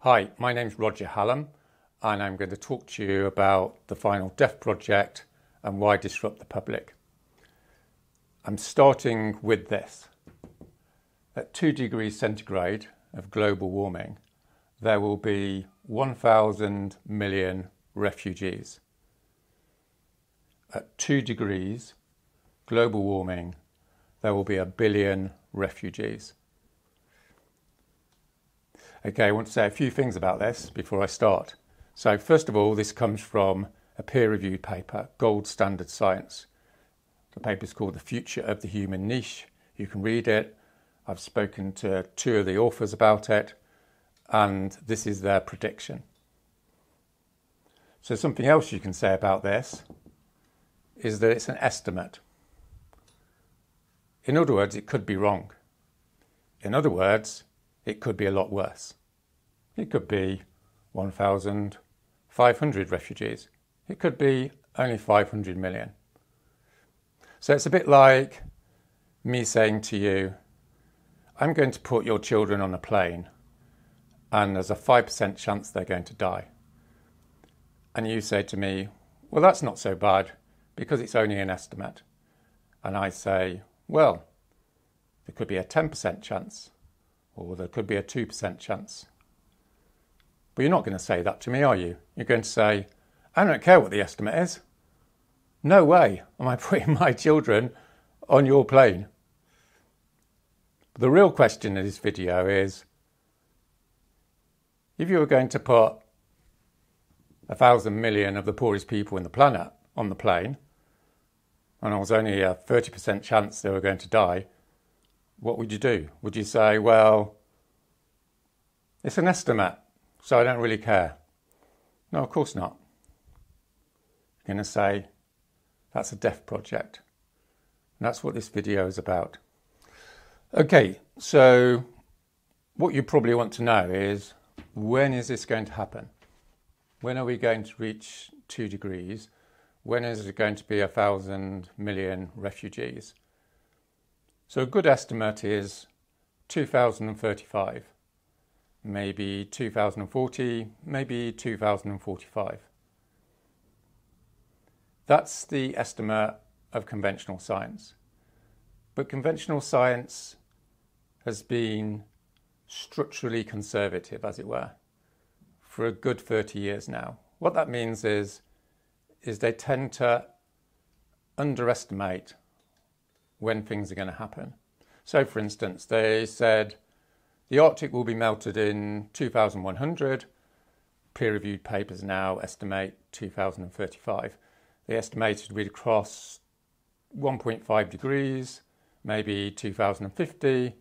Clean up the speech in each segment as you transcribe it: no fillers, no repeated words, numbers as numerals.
Hi, my name's Roger Hallam, and I'm going to talk to you about the Final Death Project and why disrupt the public. I'm starting with this. At 2 degrees centigrade of global warming, there will be 1,000 million refugees. At 2 degrees global warming, there will be 1 billion refugees. Okay, I want to say a few things about this before I start. So first of all, this comes from a peer-reviewed paper, gold standard science. The paper is called The Future of the Human Niche. You can read it. I've spoken to 2 of the authors about it, and this is their prediction. So something else you can say about this is that it's an estimate. In other words, it could be wrong. In other words, it could be a lot worse. It could be 1,500 refugees. It could be only 500 million. So it's a bit like me saying to you, I'm going to put your children on a plane and there's a 5% chance they're going to die. And you say to me, well, that's not so bad because it's only an estimate. And I say, well, there could be a 10% chance. Or there could be a 2% chance. But you're not going to say that to me, are you? You're going to say, I don't care what the estimate is. No way am I putting my children on your plane. But the real question in this video is, if you were going to put 1,000 million of the poorest people in the planet on the plane, and there was only a 30% chance they were going to die, what would you do? Would you say, well, it's an estimate, so I don't really care? No, of course not. You're going to say, that's a death project. And that's what this video is about. Okay, so what you probably want to know is, when is this going to happen? When are we going to reach 2 degrees? When is it going to be 1,000 million refugees? So a good estimate is 2035, maybe 2040, maybe 2045. That's the estimate of conventional science. But conventional science has been structurally conservative, as it were, for a good 30 years now. What that means is they tend to underestimate when things are going to happen. So for instance, they said the Arctic will be melted in 2100. Peer-reviewed papers now estimate 2035. They estimated we'd cross 1.5 degrees, maybe 2050.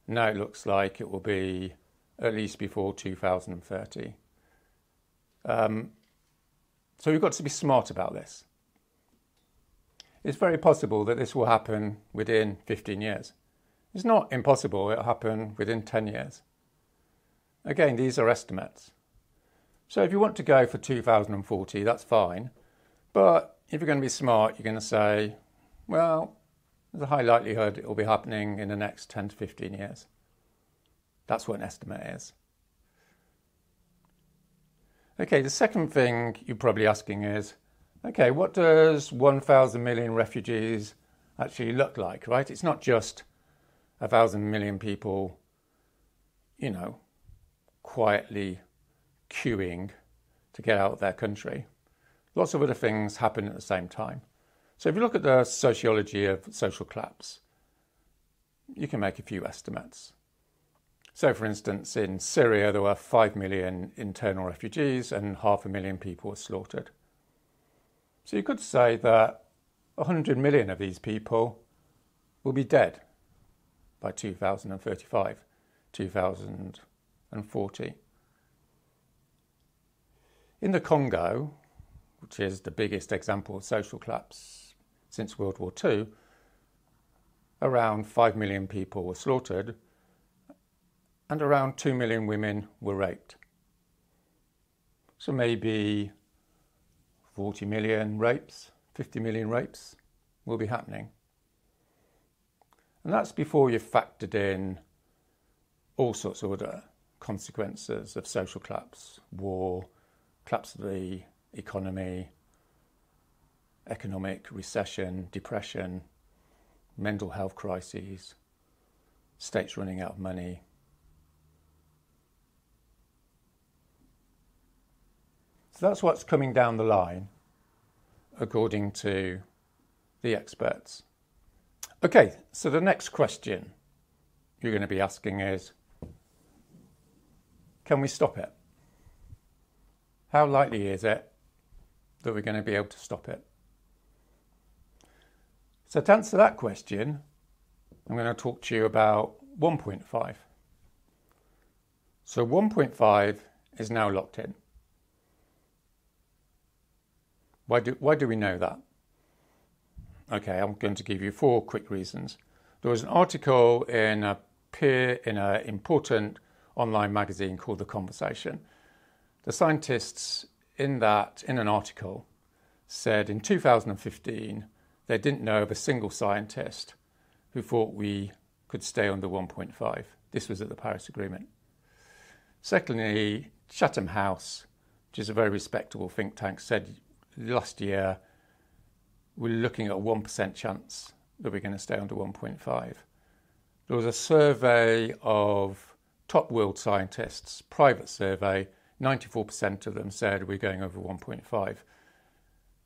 Now it looks like it will be at least before 2030. So we've got to be smart about this. It's very possible that this will happen within 15 years. It's not impossible it'll happen within 10 years. Again, these are estimates. So if you want to go for 2040, that's fine. But if you're going to be smart, you're going to say, well, there's a high likelihood it will be happening in the next 10 to 15 years. That's what an estimate is. Okay, the second thing you're probably asking is, okay, what does 1,000 million refugees actually look like, right? It's not just 1,000 million people, quietly queuing to get out of their country. Lots of other things happen at the same time. So if you look at the sociology of social collapse, you can make a few estimates. So for instance, in Syria, there were 5 million internal refugees and 500,000 people were slaughtered. So you could say that 100 million of these people will be dead by 2035, 2040. In the Congo, which is the biggest example of social collapse since World War II, around 5 million people were slaughtered and around 2 million women were raped. So maybe 40 million rapes, 50 million rapes will be happening. And that's before you've factored in all sorts of other consequences of social collapse, war, collapse of the economy, economic recession, depression, mental health crises, states running out of money. So that's what's coming down the line, according to the experts. Okay, so the next question you're going to be asking is, can we stop it? How likely is it that we're going to be able to stop it? So to answer that question, I'm going to talk to you about 1.5. So 1.5 is now locked in. Why do we know that? Okay, I'm going to give you 4 quick reasons. There was an article in an important online magazine called The Conversation. The scientists in an article said in 2015 they didn't know of a single scientist who thought we could stay under 1.5. This was at the Paris Agreement. Secondly, Chatham House, which is a very respectable think tank, said last year we're looking at a 1% chance that we're going to stay under 1.5. There was a survey of top world scientists, private survey, 94% of them said we're going over 1.5.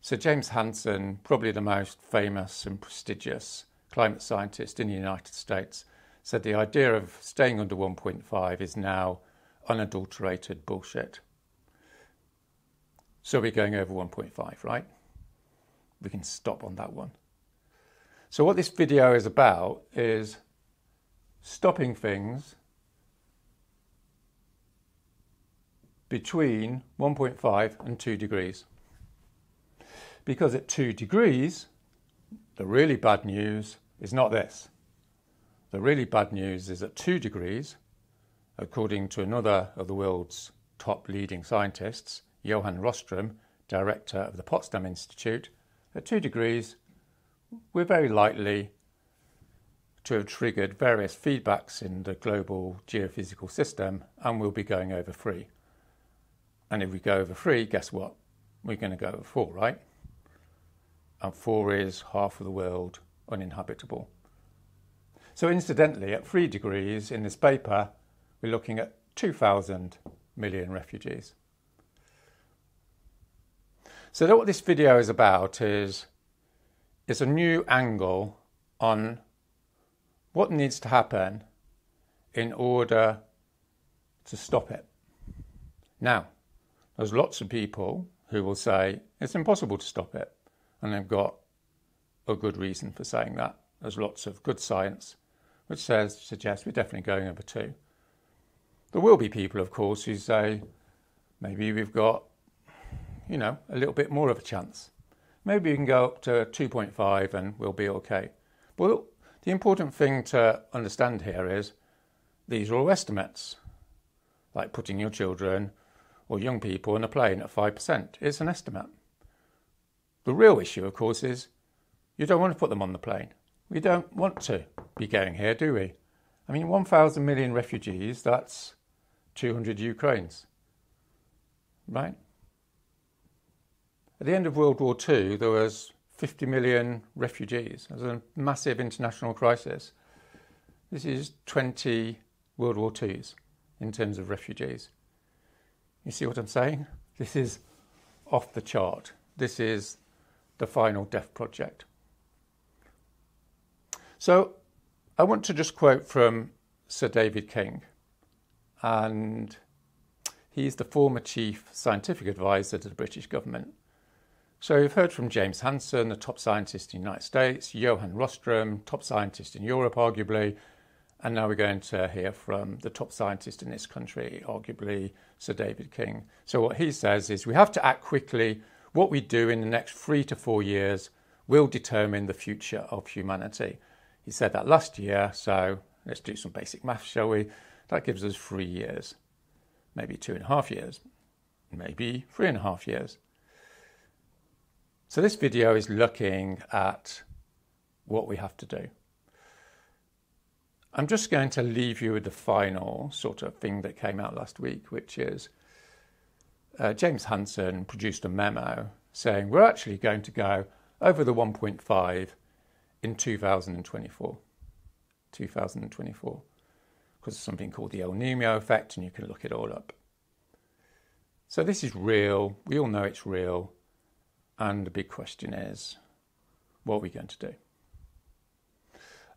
So James Hansen, probably the most famous and prestigious climate scientist in the United States, said the idea of staying under 1.5 is now unadulterated bullshit. So we're going over 1.5, right? We can stop on that one. So what this video is about is stopping things between 1.5 and 2 degrees. Because at 2 degrees, the really bad news is not this. The really bad news is at 2 degrees, according to another of the world's top leading scientists, Johan Rostrom, director of the Potsdam Institute, at 2 degrees, we're very likely to have triggered various feedbacks in the global geophysical system, and we'll be going over 3. And if we go over 3, guess what? We're going to go over 4, right? And 4 is half of the world uninhabitable. So incidentally, at 3 degrees in this paper, we're looking at 2,000 million refugees. So what this video is about is a new angle on what needs to happen in order to stop it. Now, there's lots of people who will say it's impossible to stop it, and they've got a good reason for saying that. There's lots of good science which suggests we're definitely going over 2. There will be people, of course, who say maybe we've got, a little bit more of a chance. Maybe we can go up to 2.5 and we'll be okay. But the important thing to understand here is these are all estimates, like putting your children or young people on a plane at 5%. It's an estimate. The real issue, of course, is you don't want to put them on the plane. We don't want to be going here, do we? 1,000 million refugees, that's 200 Ukraines, right? At the end of World War II, there was 50 million refugees. It was a massive international crisis. This is 20 World War IIs in terms of refugees. You see what I'm saying? This is off the chart. This is the final death project. So I want to just quote from Sir David King, and he's the former chief scientific advisor to the British government. So we've heard from James Hansen, the top scientist in the United States, Johan Rostrom, top scientist in Europe, arguably, and now we're going to hear from the top scientist in this country, arguably Sir David King. So what he says is we have to act quickly. What we do in the next 3 to 4 years will determine the future of humanity. He said that last year, so let's do some basic maths, shall we? That gives us 3 years, maybe 2.5 years, maybe 3.5 years. So this video is looking at what we have to do. I'm just going to leave you with the final sort of thing that came out last week, which is James Hansen produced a memo saying we're actually going to go over the 1.5 in 2024. 2024, because of something called the El Nino effect, and you can look it all up. So this is real. We all know it's real. And the big question is, what are we going to do?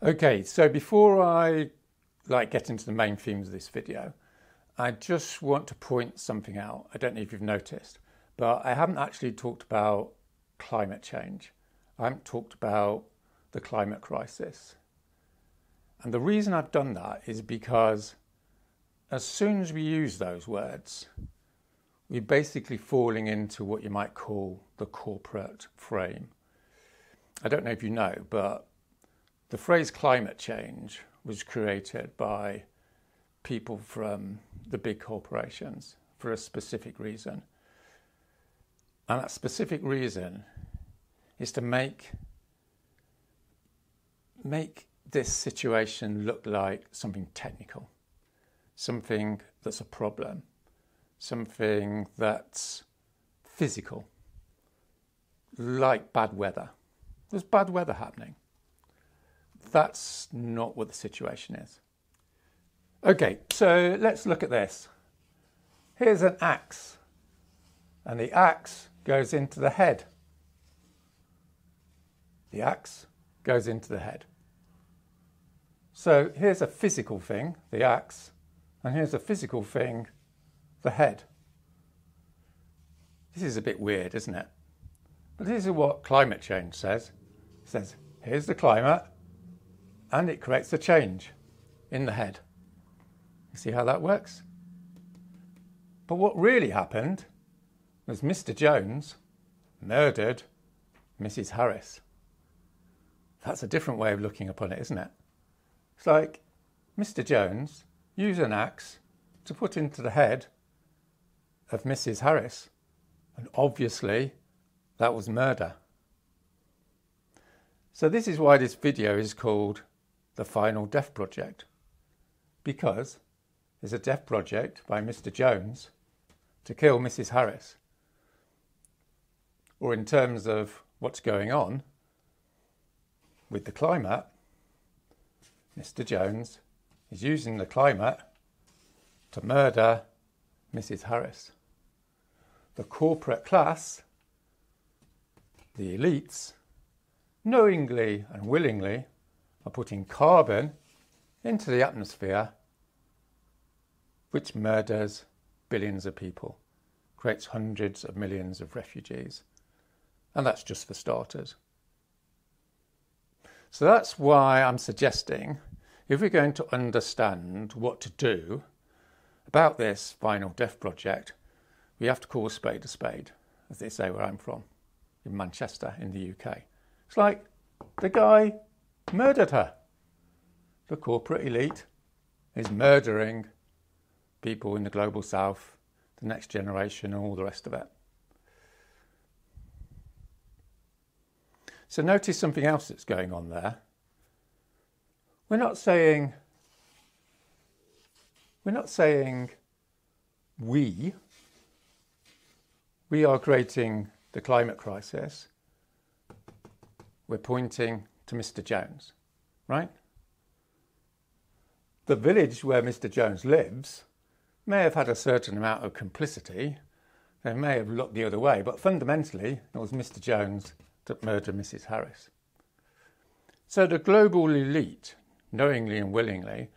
Okay, so before I get into the main themes of this video, I just want to point something out. I don't know if you've noticed, but I haven't actually talked about climate change. I haven't talked about the climate crisis. And the reason I've done that is because as soon as we use those words, we're basically falling into what you might call the corporate frame. I don't know if you know, but the phrase climate change was created by people from the big corporations for a specific reason. And that specific reason is to make this situation look like something technical, something that's a problem, something that's physical, like bad weather. There's bad weather happening. That's not what the situation is. Okay, so let's look at this. Here's an axe, and the axe goes into the head. The axe goes into the head. So here's a physical thing, the axe, and here's a physical thing, the head. This is a bit weird, isn't it? But this is what climate change says. It says, here's the climate, and it creates a change in the head. You see how that works? But what really happened was Mr. Jones murdered Mrs. Harris. That's a different way of looking upon it, isn't it? It's like Mr. Jones used an axe to put into the head of Mrs. Harris. And obviously, that was murder. So this is why this video is called The Final Death Project. Because there's a death project by Mr. Jones to kill Mrs. Harris. Or in terms of what's going on with the climate, Mr. Jones is using the climate to murder Mrs. Harris. The corporate class, the elites, knowingly and willingly are putting carbon into the atmosphere, which murders billions of people, creates hundreds of millions of refugees. And that's just for starters. So that's why I'm suggesting, if we're going to understand what to do about this final death project, we have to call a spade, as they say where I'm from, in Manchester, in the UK. It's like the guy murdered her. The corporate elite is murdering people in the global south, the next generation, and all the rest of it. So notice something else that's going on there. We're not saying we are creating the climate crisis. We're pointing to Mr. Jones, right? The village where Mr. Jones lives may have had a certain amount of complicity. They may have looked the other way, but fundamentally it was Mr. Jones that murdered Mrs. Harris. So the global elite, knowingly and willingly,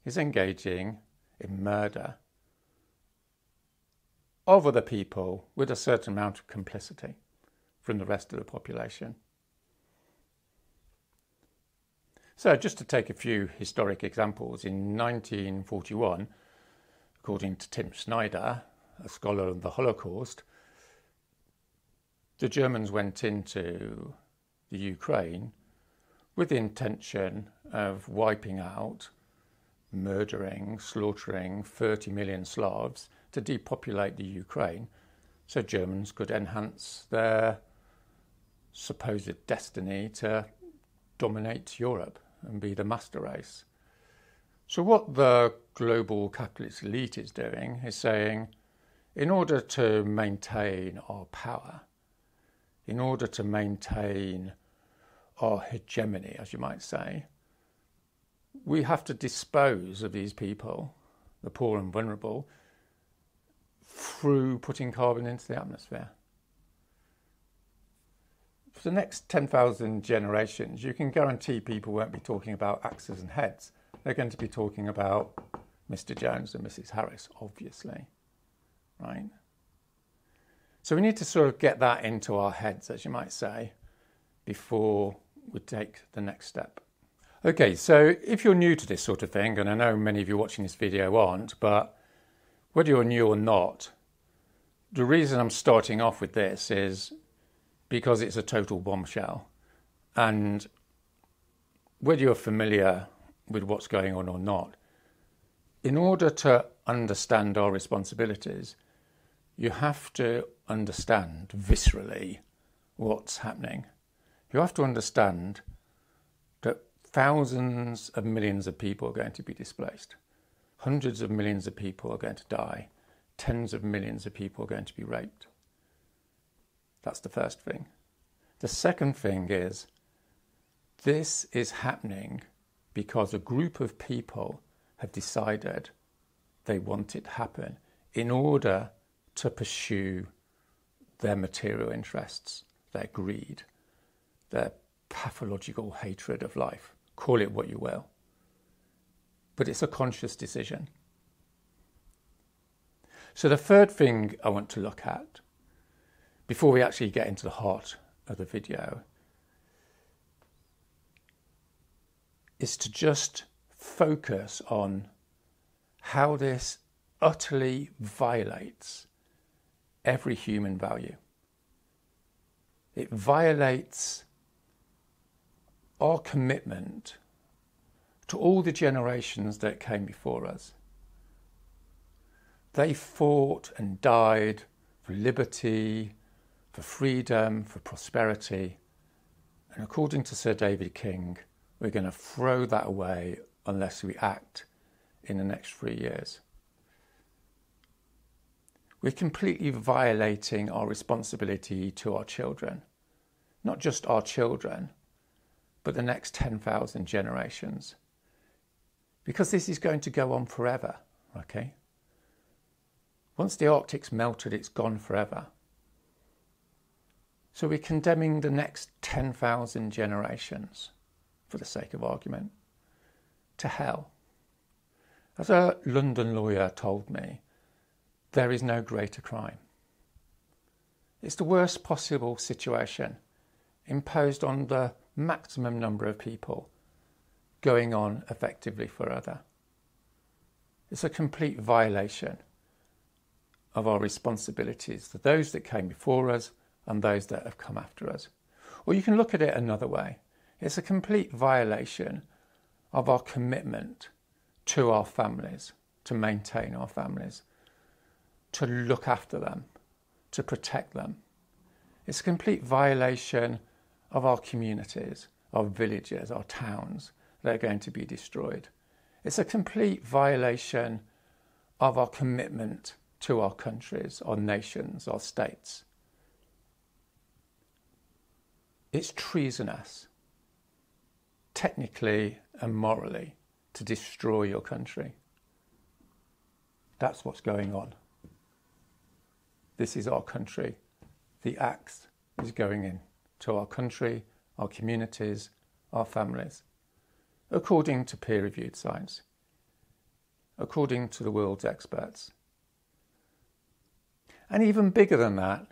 is engaging in murder of other people with a certain amount of complicity from the rest of the population. So just to take a few historic examples, in 1941, according to Tim Snyder, a scholar of the Holocaust, the Germans went into the Ukraine with the intention of wiping out, murdering, slaughtering 30 million Slavs to depopulate the Ukraine so Germans could enhance their supposed destiny to dominate Europe and be the master race. So what the global capitalist elite is doing is saying, in order to maintain our power, in order to maintain our hegemony, as you might say, we have to dispose of these people, the poor and vulnerable, through putting carbon into the atmosphere. For the next 10,000 generations, you can guarantee people won't be talking about axes and heads. They're going to be talking about Mr. Jones and Mrs. Harris, obviously, right? So we need to sort of get that into our heads, as you might say, before we take the next step. Okay, so if you're new to this sort of thing, and I know many of you watching this video aren't, but whether you're new or not, the reason I'm starting off with this is because it's a total bombshell. And whether you're familiar with what's going on or not, in order to understand our responsibilities, you have to understand viscerally what's happening. You have to understand that thousands of millions of people are going to be displaced. Hundreds of millions of people are going to die. Tens of millions of people are going to be raped. That's the first thing. The second thing is, this is happening because a group of people have decided they want it to happen in order to pursue their material interests, their greed, their pathological hatred of life. Call it what you will. But it's a conscious decision. So the third thing I want to look at, before we actually get into the heart of the video, is to just focus on how this utterly violates every human value. It violates our commitment to all the generations that came before us. They fought and died for liberty, for freedom, for prosperity. And according to Sir David King, we're going to throw that away unless we act in the next 3 years. We're completely violating our responsibility to our children. Not just our children, but the next 10,000 generations. Because this is going to go on forever, okay? Once the Arctic's melted, it's gone forever. So we're condemning the next 10,000 generations, for the sake of argument, to hell. As a London lawyer told me, there is no greater crime. It's the worst possible situation imposed on the maximum number of people, going on effectively forever. It's a complete violation of our responsibilities to those that came before us and those that have come after us. Or you can look at it another way. It's a complete violation of our commitment to our families, to maintain our families, to look after them, to protect them. It's a complete violation of our communities, our villages, our towns that are going to be destroyed. It's a complete violation of our commitment to our countries, our nations, our states. It's treasonous, technically and morally, to destroy your country. That's what's going on. This is our country. The axe is going in to our country, our communities, our families, according to peer-reviewed science, according to the world's experts. And even bigger than that,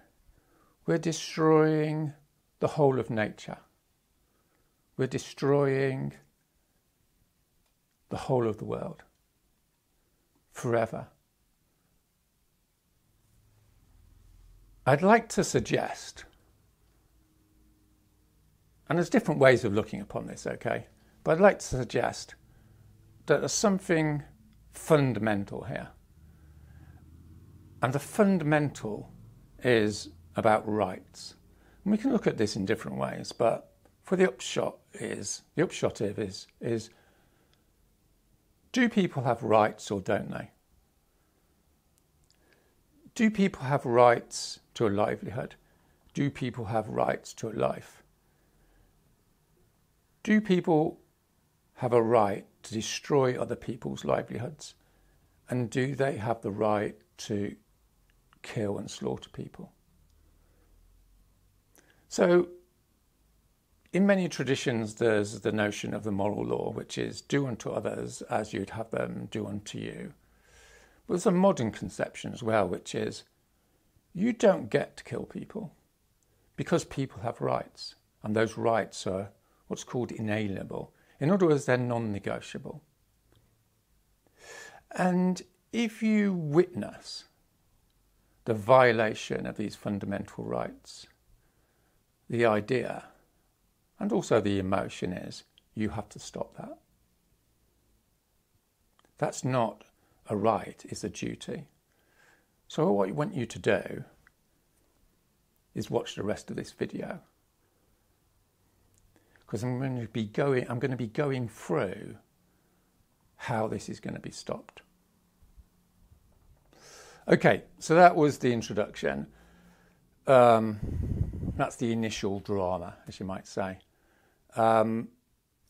we're destroying the whole of nature. We're destroying the whole of the world forever. I'd like to suggest, and there's different ways of looking upon this, okay, but I'd like to suggest that there's something fundamental here. And the fundamental is about rights. And we can look at this in different ways, but for the upshot of it is Do people have rights or don't they? Do people have rights to a livelihood? Do people have rights to a life? Do people have a right to destroy other people's livelihoods? And do they have the right to kill and slaughter people? So, in many traditions, there's the notion of the moral law, which is do unto others as you'd have them do unto you. But there's a modern conception as well, which is you don't get to kill people because people have rights, and those rights are what's called inalienable. In other words, they're non-negotiable. And if you witness the violation of these fundamental rights, the idea and also the emotion is you have to stop that. That's not a right, it's a duty. So what I want you to do is watch the rest of this video, because I'm going to be going through how this is going to be stopped. Okay, so that was the introduction. That's the initial drama, as you might say. I'm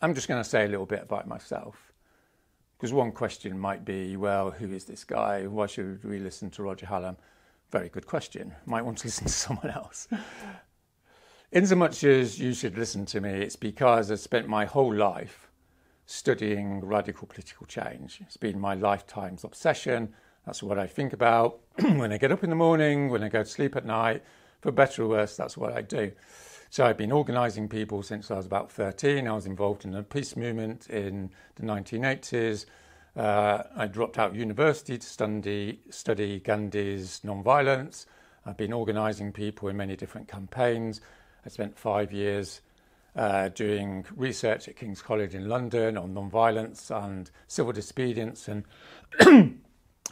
just going to say a little bit about myself, because one question might be, well, who is this guy? Why should we listen to Roger Hallam? Very good question. Might want to listen to someone else. In so much as you should listen to me, it's because I've spent my whole life studying radical political change. It's been my lifetime's obsession. That's what I think about when I get up in the morning, when I go to sleep at night. For better or worse, that's what I do. So I've been organising people since I was about 13. I was involved in the peace movement in the 1980s. I dropped out of university to study Gandhi's non-violence. I've been organising people in many different campaigns. I spent 5 years doing research at King's College in London on non-violence and civil disobedience and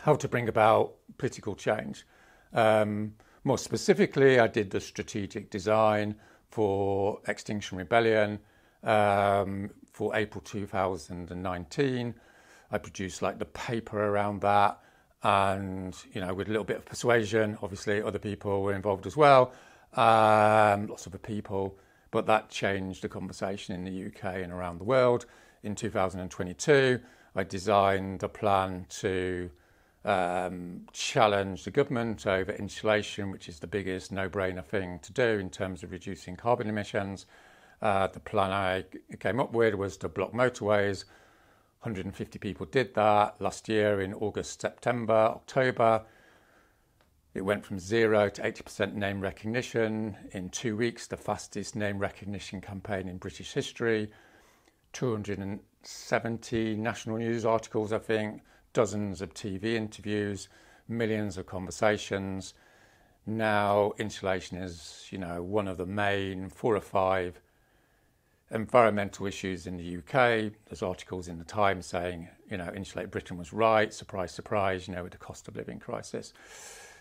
how to bring about political change. More specifically, I did the strategic design for Extinction Rebellion for April 2019. I produced like the paper around that, and with a little bit of persuasion. Obviously, other people were involved as well, lots of other people. But that changed the conversation in the UK and around the world. In 2022, I designed a plan to challenge the government over insulation, which is the biggest no-brainer thing to do in terms of reducing carbon emissions. The plan I came up with was to block motorways. 150 people did that last year in August, September, October. It went from 0 to 80% name recognition in 2 weeks, the fastest name recognition campaign in British history. 270 national news articles, I think, dozens of TV interviews, millions of conversations. Now, insulation is, one of the main 4 or 5 environmental issues in the UK. There's articles in the Times saying, Insulate Britain was right, surprise, surprise, with the cost of living crisis.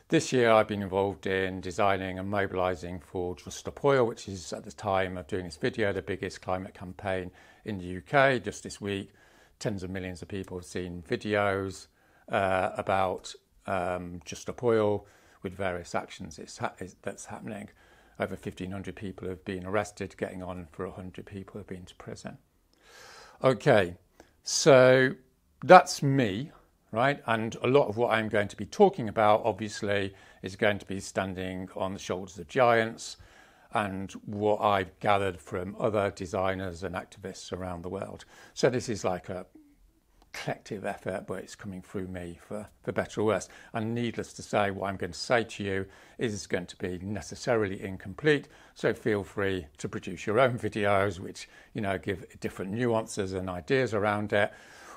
This year, I've been involved in designing and mobilising for Just Stop Oil, which is, at the time of doing this video, the biggest climate campaign in the UK. Just this week, tens of millions of people have seen videos about Just Stop Oil with various actions that's happening. Over 1,500 people have been arrested, getting on for 100 people have been to prison. Okay, so that's me, right? And a lot of what I'm going to be talking about, obviously, is going to be standing on the shoulders of giants and what I've gathered from other designers and activists around the world. So this is like a collective effort, but it's coming through me for better or worse. And needless to say, what I'm going to say to you is going to be necessarily incomplete. So feel free to produce your own videos, which, give different nuances and ideas around it,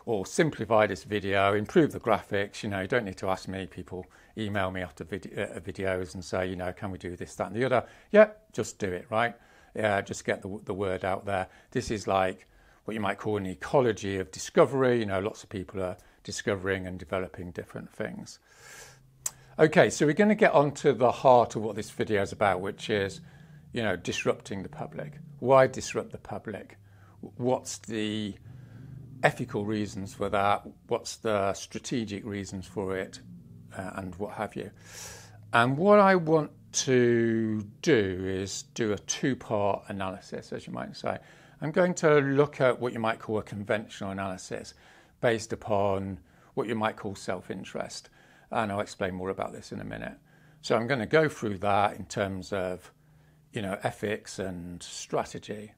or simplify this video, improve the graphics. You don't need to ask me. People email me after videos and say, can we do this, that, and the other? Yeah, just do it, right? Yeah, just get the word out there. This is like what you might call an ecology of discovery. Lots of people are discovering and developing different things. Okay, so we're going to get on to the heart of what this video is about, which is, disrupting the public. Why disrupt the public? What's the ethical reasons for that, what's the strategic reasons for it, and what have you. And what I want to do is do a two-part analysis, as you might say. I'm going to look at what you might call a conventional analysis based upon what you might call self-interest. And I'll explain more about this in a minute. So I'm going to go through that in terms of, ethics and strategy.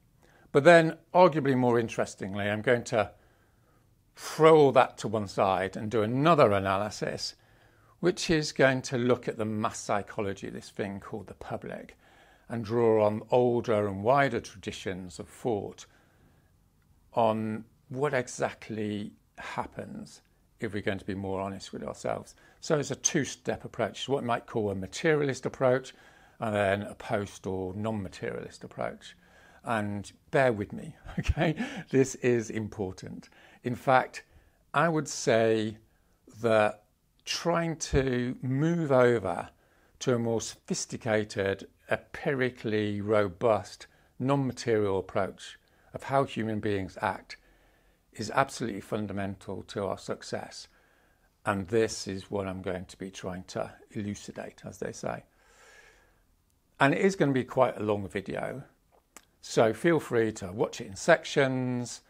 But then, arguably more interestingly, I'm going to throw all that to one side and do another analysis, which is going to look at the mass psychology, this thing called the public, and draw on older and wider traditions of thought on what exactly happens if we're going to be more honest with ourselves. So it's a two-step approach. It's what we might call a materialist approach, and then a post or non-materialist approach. And bear with me, okay? This is important. In fact, I would say that trying to move over to a more sophisticated, empirically robust, non-material approach of how human beings act is absolutely fundamental to our success. And this is what I'm going to be trying to elucidate, as they say. And it is going to be quite a long video. So feel free to watch it in sections,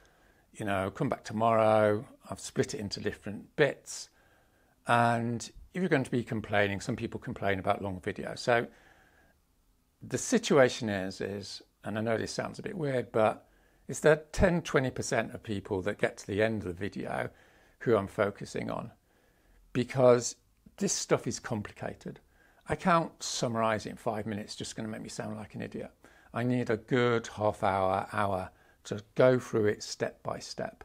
come back tomorrow. I've split it into different bits. And if you're going to be complaining, some people complain about long videos. So the situation is, and I know this sounds a bit weird, but it's that 10-20% of people that get to the end of the video who I'm focusing on, because this stuff is complicated. I can't summarize it in 5 minutes, just going to make me sound like an idiot. I need a good hour to go through it step by step,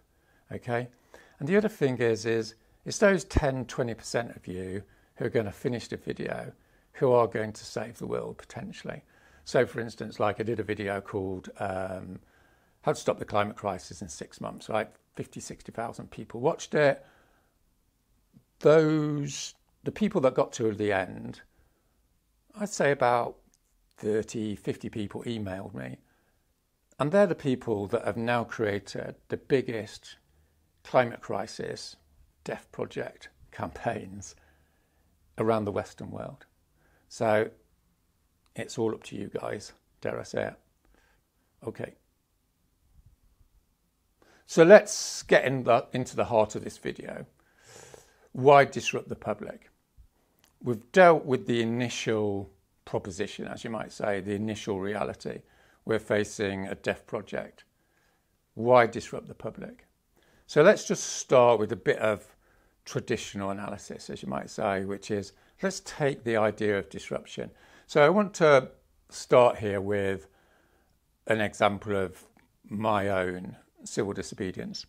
okay? And the other thing is it's those 10-20% of you who are going to finish the video who are going to save the world, potentially. So, for instance, like I did a video called How to Stop the Climate Crisis in 6 months, right? 50,000-60,000 people watched it. The people that got to the end, I'd say about 50 people emailed me. And they're the people that have now created the biggest climate crisis death project campaigns around the Western world. So it's all up to you guys, dare I say it. Okay. So let's get into the heart of this video. Why disrupt the public? We've dealt with the initial proposition, as you might say, the initial reality. We're facing a death project. Why disrupt the public? So let's just start with a bit of traditional analysis, as you might say, which is, let's take the idea of disruption. So I want to start here with an example of my own civil disobedience.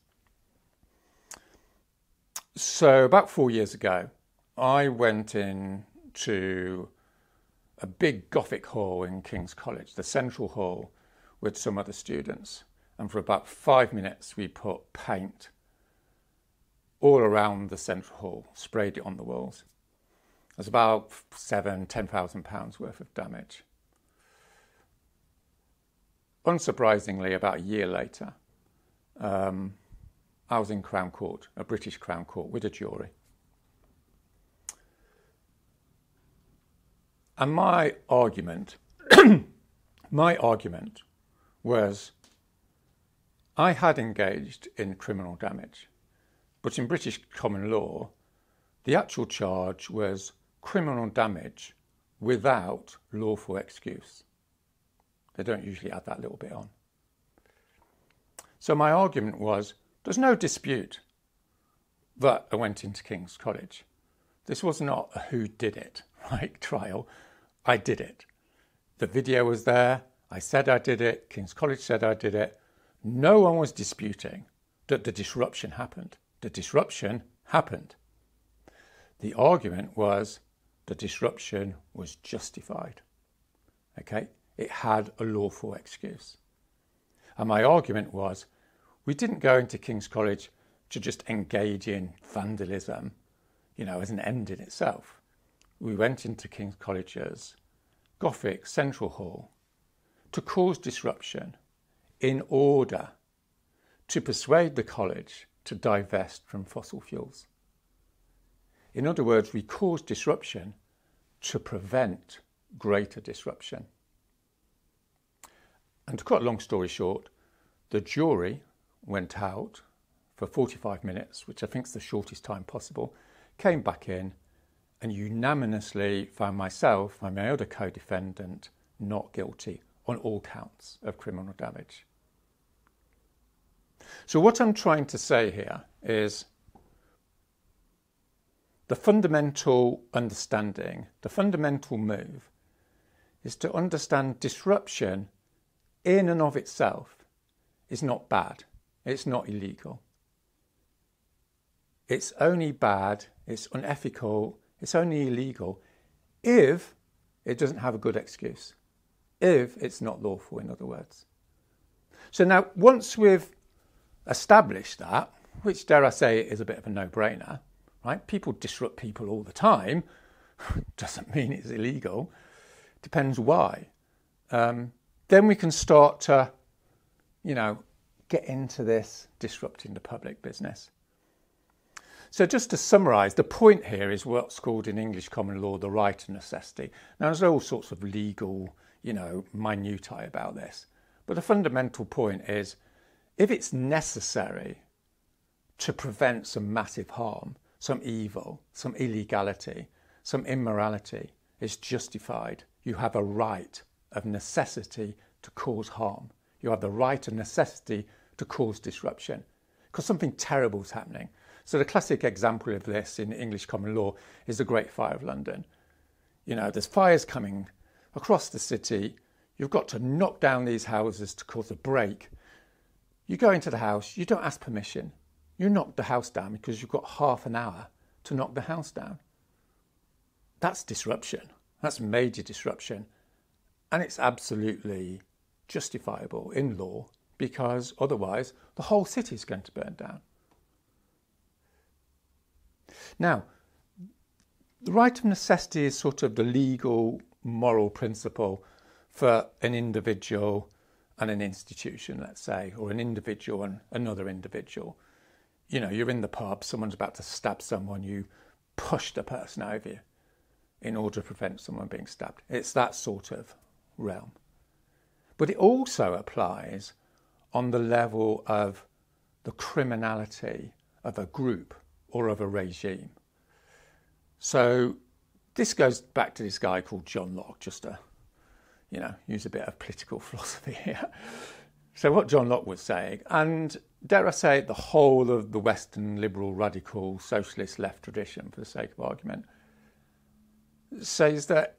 So about 4 years ago, I went into a big Gothic hall in King's College, the central hall, with some other students. And for about 5 minutes, we put paint all around the central hall, sprayed it on the walls. There's about £10,000 worth of damage. Unsurprisingly, about a year later, I was in Crown Court, a British Crown Court, with a jury. And my argument was I had engaged in criminal damage, but in British common law, the actual charge was criminal damage without lawful excuse. They don't usually add that little bit on. So my argument was, there's no dispute that I went into King's College. This was not a who did it, right, trial. I did it. The video was there. I said I did it. King's College said I did it. No one was disputing that the disruption happened. The disruption happened. The argument was the disruption was justified. Okay? It had a lawful excuse. And my argument was, we didn't go into King's College to just engage in vandalism, as an end in itself. We went into King's College's Gothic Central Hall to cause disruption in order to persuade the college to divest from fossil fuels. In other words, we cause disruption to prevent greater disruption. And to cut a long story short, the jury went out for 45 minutes, which I think is the shortest time possible, came back in and unanimously found myself and my other co-defendant not guilty on all counts of criminal damage. So what I'm trying to say here is the fundamental understanding, the fundamental move is to understand disruption in and of itself is not bad. It's not illegal. It's only bad, it's unethical, it's only illegal if it doesn't have a good excuse. If it's not lawful, in other words. So now, once we've established that, which dare I say is a bit of a no-brainer, right? People disrupt people all the time. Doesn't mean it's illegal. Depends why. Then we can start to, get into this disrupting the public business. So just to summarise, the point here is what's called in English common law the right of necessity. Now there's all sorts of legal, minutiae about this. But the fundamental point is if it's necessary to prevent some massive harm, some evil, some illegality, some immorality is justified, you have a right of necessity to cause harm. You have the right of necessity to cause disruption because something terrible is happening. So the classic example of this in English common law is the Great Fire of London. There's fires coming across the city. You've got to knock down these houses to cause a break. You go into the house, you don't ask permission. You knock the house down because you've got half an hour to knock the house down. That's disruption. That's major disruption. And it's absolutely justifiable in law because otherwise the whole city is going to burn down. Now, the right of necessity is sort of the legal, moral principle for an individual and an institution, let's say, or an individual and another individual. You're in the pub, someone's about to stab someone, you push the person over you in order to prevent someone being stabbed. It's that sort of realm. But it also applies on the level of the criminality of a group or of a regime. So this goes back to this guy called John Locke, just to, use a bit of political philosophy here. So what John Locke was saying, and dare I say the whole of the Western liberal, radical, socialist left tradition, for the sake of argument, says that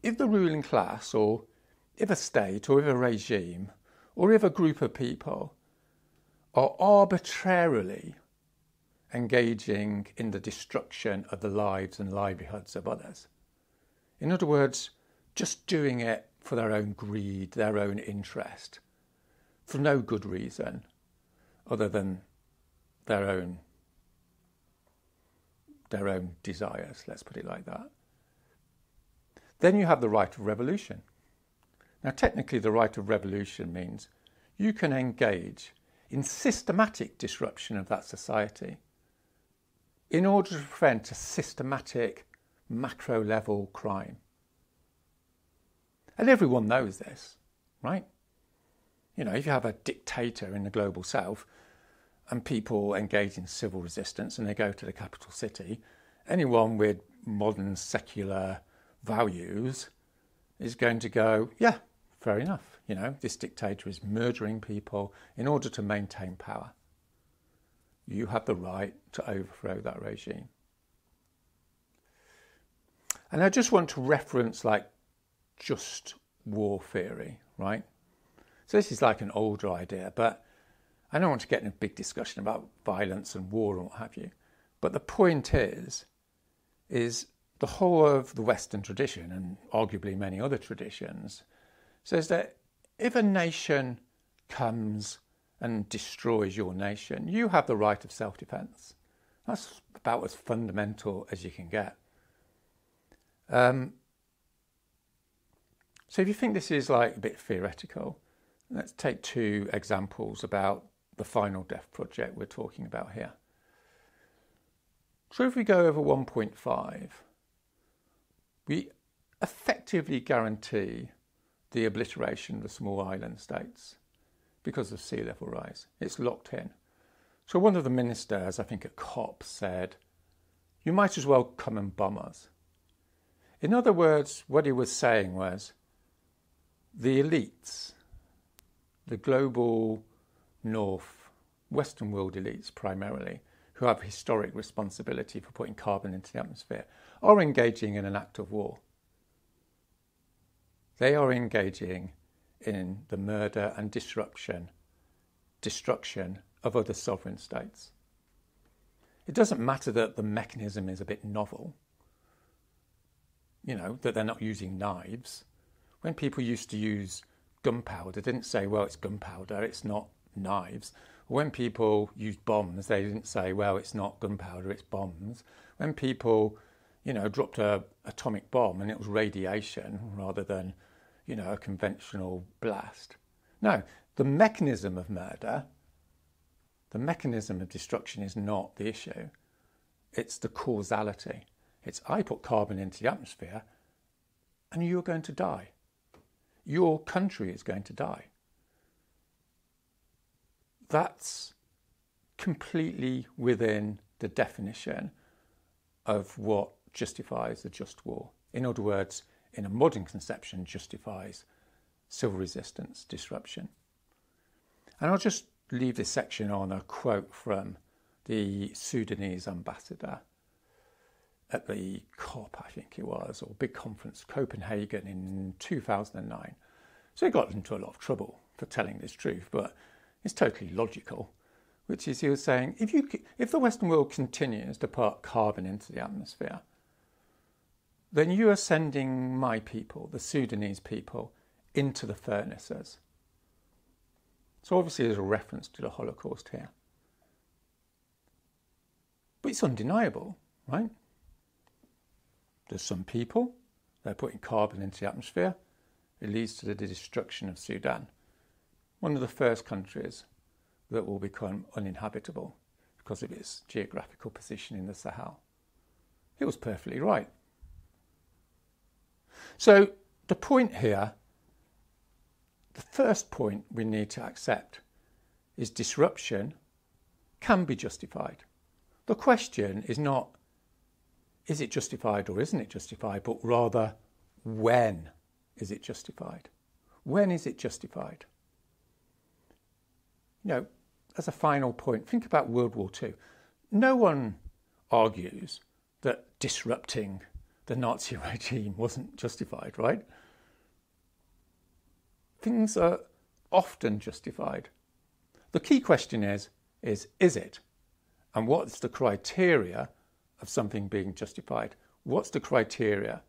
if the ruling class or if a state or if a regime or if a group of people are arbitrarily engaging in the destruction of the lives and livelihoods of others, in other words, just doing it for their own greed, their own interest, for no good reason other than their own desires, let's put it like that, then you have the right of revolution. Now, technically, the right of revolution means you can engage in systematic disruption of that society in order to prevent a systematic macro-level crime. And everyone knows this, right? If you have a dictator in the global south and people engage in civil resistance and they go to the capital city, anyone with modern secular values is going to go, yeah, fair enough. This dictator is murdering people in order to maintain power. You have the right to overthrow that regime. And I just want to reference just war theory, right? So this is like an older idea, but I don't want to get in a big discussion about violence and war and what have you. But the point is the whole of the Western tradition, and arguably many other traditions, says that if a nation comes and destroys your nation, you have the right of self-defense. That's about as fundamental as you can get. So if you think this is a bit theoretical, let's take two examples about the final death project we're talking about here. So if we go over 1.5, we effectively guarantee the obliteration of the small island states because of sea level rise. It's locked in. So one of the ministers, I think at COP, said, you might as well come and bomb us. In other words, what he was saying was the elites, the global north, Western world elites primarily, who have historic responsibility for putting carbon into the atmosphere, are engaging in an act of war. They are engaging in the murder and destruction of other sovereign states. It doesn't matter that the mechanism is a bit novel, that they're not using knives. When people used to use gunpowder, they didn't say, well, it's gunpowder, it's not knives. When people used bombs, they didn't say, well, it's not gunpowder, it's bombs. When people, dropped an atomic bomb and it was radiation rather than, a conventional blast. No, the mechanism of murder, the mechanism of destruction is not the issue. It's the causality. It's I put carbon into the atmosphere and you're going to die. Your country is going to die. That's completely within the definition of what justifies a just war. In other words, in a modern conception, justifies civil resistance, disruption. And I'll just leave this section on a quote from the Sudanese ambassador at the COP, I think it was, or big conference, Copenhagen in 2009. So he got into a lot of trouble for telling this truth, but it's totally logical, which is he was saying, if the Western world continues to put carbon into the atmosphere, then you are sending my people, the Sudanese people, into the furnaces. So obviously there's a reference to the Holocaust here. But it's undeniable, right? There's some people, they're putting carbon into the atmosphere. It leads to the destruction of Sudan, one of the first countries that will become uninhabitable because of its geographical position in the Sahel. It was perfectly right. So the point here, the first point we need to accept is disruption can be justified. The question is not, is it justified or isn't it justified, but rather, when is it justified? When is it justified? As a final point, think about World War II. No one argues that disrupting the Nazi regime wasn't justified, right? Things are often justified. The key question is it? And what's the criteria of something being justified? What's the criteria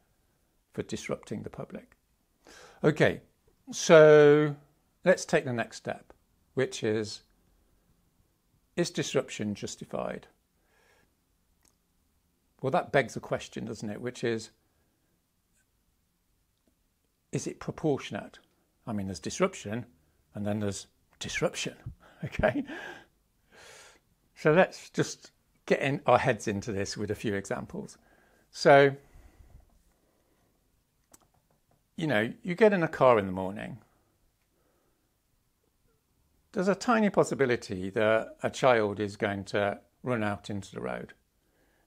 for disrupting the public? Okay, so let's take the next step, which is disruption justified? Well, that begs a question, doesn't it? Which is it proportionate? I mean, there's disruption and then there's disruption, okay? So let's just get our heads into this with a few examples. So, you get in a car in the morning. There's a tiny possibility that a child is going to run out into the road.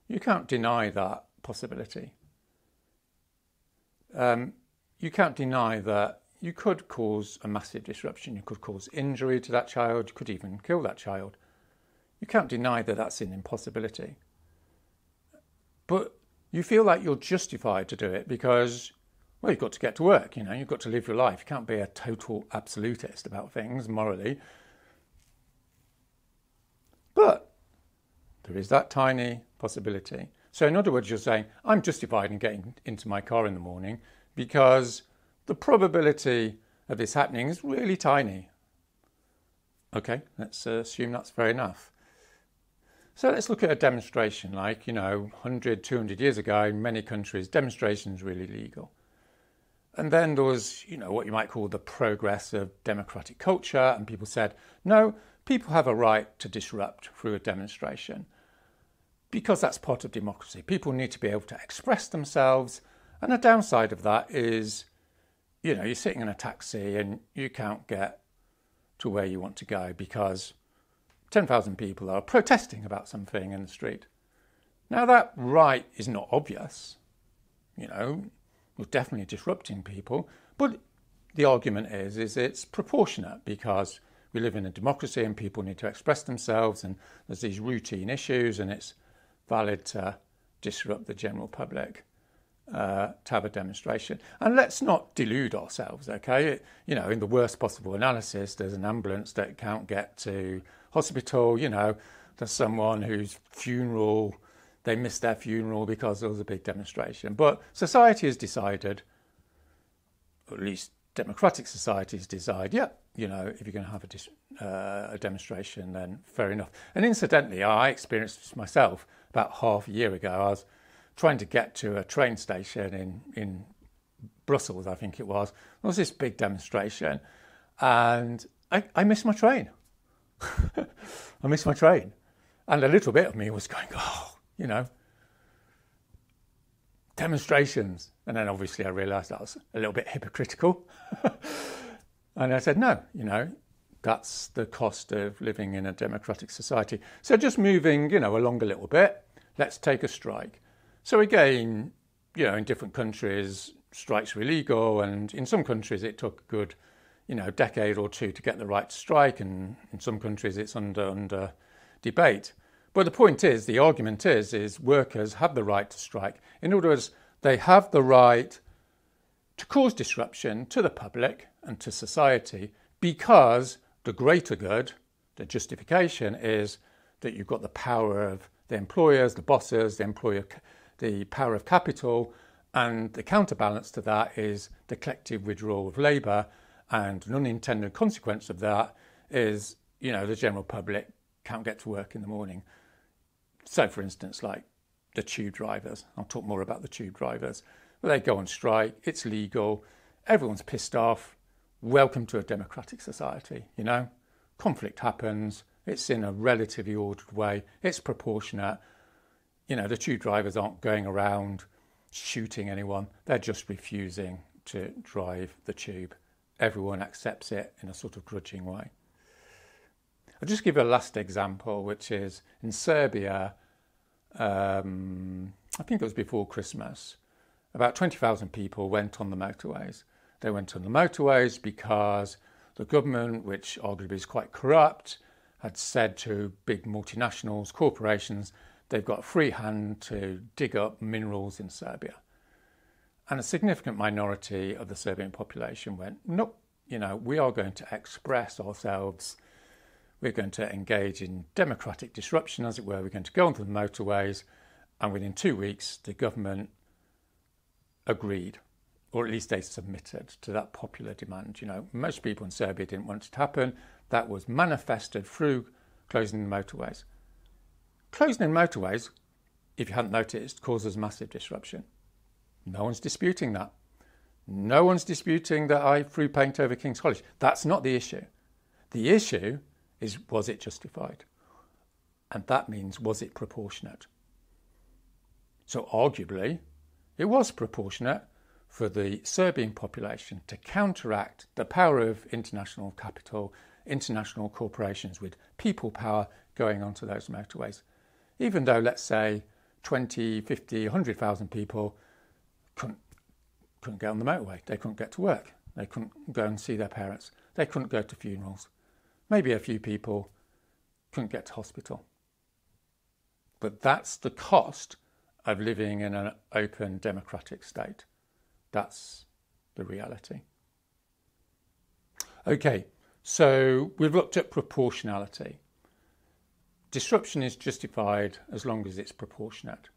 You can't deny that possibility. You can't deny that you could cause a massive disruption. You could cause injury to that child. You could even kill that child. You can't deny that that's an impossibility. But you feel like you're justified to do it because, well, you've got to get to work, you've got to live your life. You can't be a total absolutist about things morally. But there is that tiny possibility. So in other words, you're saying, I'm justified in getting into my car in the morning because the probability of this happening is really tiny. Okay, let's assume that's fair enough. So let's look at a demonstration like, 100, 200 years ago, in many countries, demonstrations really legal. And then there was, what you might call the progress of democratic culture. And people said, no, people have a right to disrupt through a demonstration because that's part of democracy. People need to be able to express themselves. And the downside of that is, you're sitting in a taxi and you can't get to where you want to go because 10,000 people are protesting about something in the street. Now, that right is not obvious. We're definitely disrupting people. But the argument is it's proportionate because we live in a democracy and people need to express themselves and there's these routine issues and it's valid to disrupt the general public to have a demonstration. And let's not delude ourselves, okay? In the worst possible analysis, there's an ambulance that can't get to hospital. There's someone whose funeral, they missed their funeral because there was a big demonstration. But society has decided, or at least democratic societies decide, if you're going to have a demonstration, then fair enough. And incidentally, I experienced this myself about half a year ago. I was trying to get to a train station in Brussels, I think it was. There was this big demonstration and I missed my train. I missed my train. And a little bit of me was going, demonstrations. And then obviously I realised that was a little bit hypocritical. And I said, no, that's the cost of living in a democratic society. So just moving, along a little bit, let's take a strike. So again, in different countries, strikes were illegal. And in some countries, it took a good, decade or two to get the right to strike. And in some countries, it's under debate. But the point is, the argument is workers have the right to strike. In other words, they have the right to cause disruption to the public and to society because the greater good, the justification is that you've got the power of the employers, the bosses, the power of capital, and the counterbalance to that is the collective withdrawal of labour, and an unintended consequence of that is, the general public can't get to work in the morning. So, for instance, like the tube drivers, I'll talk more about the tube drivers. They go on strike, it's legal, everyone's pissed off. Welcome to a democratic society, Conflict happens, it's in a relatively ordered way, it's proportionate. The tube drivers aren't going around shooting anyone, they're just refusing to drive the tube. Everyone accepts it in a sort of grudging way. I'll just give you a last example, which is in Serbia, I think it was before Christmas, about 20,000 people went on the motorways. They went on the motorways because the government, which arguably is quite corrupt, had said to big multinationals, corporations, they've got a free hand to dig up minerals in Serbia. And a significant minority of the Serbian population went, nope, we are going to express ourselves. We're going to engage in democratic disruption, as it were. We're going to go onto the motorways. And within 2 weeks, the government agreed, or at least they submitted to that popular demand. Most people in Serbia didn't want it to happen. That was manifested through closing the motorways. Closing the motorways, if you hadn't noticed, causes massive disruption. No one's disputing that. No one's disputing that I threw paint over King's College. That's not the issue. The issue is, was it justified? And that means, was it proportionate? So arguably, it was proportionate for the Serbian population to counteract the power of international capital, international corporations with people power going onto those motorways. Even though, let's say, 20, 50, 100,000 people couldn't get on the motorway. They couldn't get to work. They couldn't go and see their parents. They couldn't go to funerals. Maybe a few people couldn't get to hospital. But that's the cost of living in an open democratic state. That's the reality. Okay, so we've looked at proportionality. Disruption is justified as long as it's proportionate.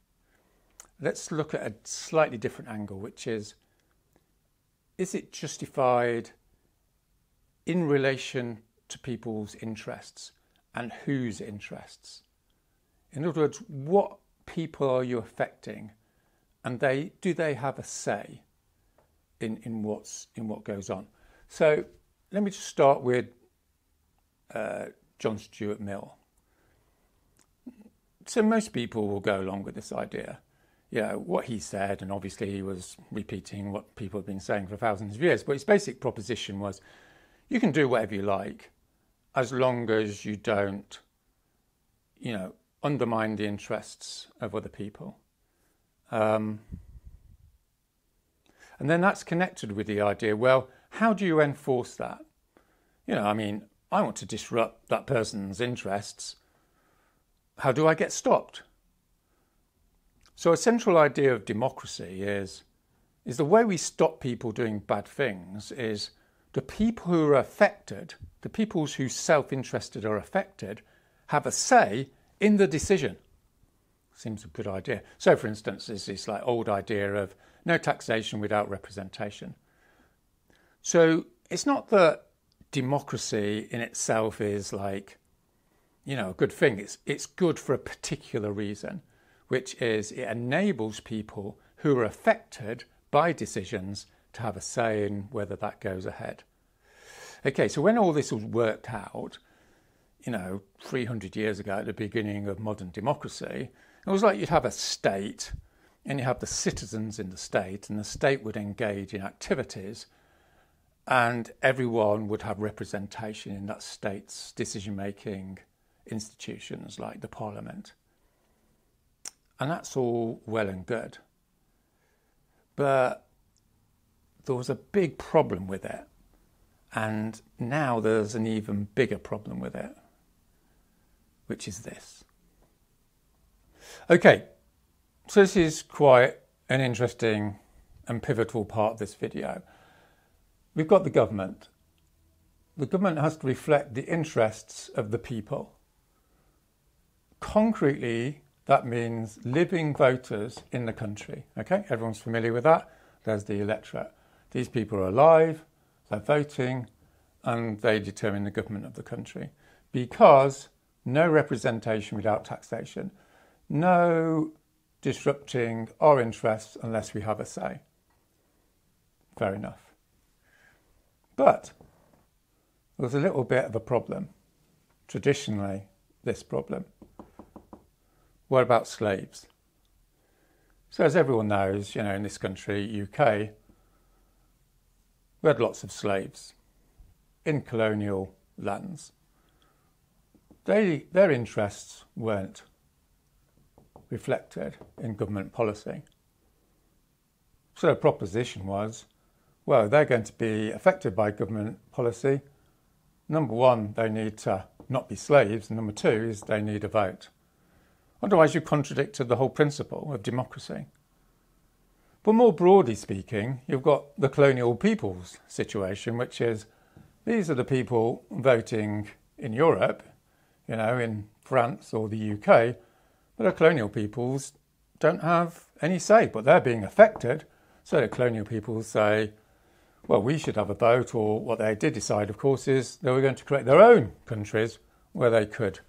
Let's look at a slightly different angle, which is it justified in relation to people's interests and whose interests? In other words, what people are you affecting, and do they have a say in what goes on? So let me just start with John Stuart Mill. So most people will go along with this idea. You know, what he said, and obviously he was repeating what people have been saying for thousands of years, but his basic proposition was you can do whatever you like as long as you don't, you know, undermine the interests of other people. And then that's connected with the idea, well, how do you enforce that? You know, I mean, I want to disrupt that person's interests. How do I get stopped? So a central idea of democracy is the way we stop people doing bad things is the people who are affected, the people whose self-interested are affected, have a say in the decision. Seems a good idea. So, for instance, there's this like old idea of no taxation without representation. So it's not that democracy in itself is like, you know, a good thing. It's good for a particular reason, which is it enables people who are affected by decisions to have a say in whether that goes ahead. Okay, so when all this was worked out, you know, 300 years ago at the beginning of modern democracy, it was like you'd have a state and you have the citizens in the state, and the state would engage in activities and everyone would have representation in that state's decision-making institutions like the parliament. And that's all well and good. But there was a big problem with it. And now there's an even bigger problem with it, which is this. Okay, so this is quite an interesting and pivotal part of this video. We've got the government. The government has to reflect the interests of the people. Concretely, that means living voters in the country. Okay, everyone's familiar with that. There's the electorate. These people are alive, they're voting, and they determine the government of the country. Because no representation without taxation, no disrupting our interests unless we have a say. Fair enough. But there's a little bit of a problem. Traditionally, this problem. What about slaves? So as everyone knows, you know, in this country, UK, we had lots of slaves in colonial lands. Their interests weren't reflected in government policy. So the proposition was, well, they're going to be affected by government policy. Number one, they need to not be slaves. And number two is they need a vote. Otherwise, you contradicted the whole principle of democracy. But more broadly speaking, you've got the colonial people's situation, which is these are the people voting in Europe, you know, in France or the UK, but the colonial peoples don't have any say, but they're being affected. So the colonial peoples say, well, we should have a vote, or what they did decide, of course, is they were going to create their own countries where they could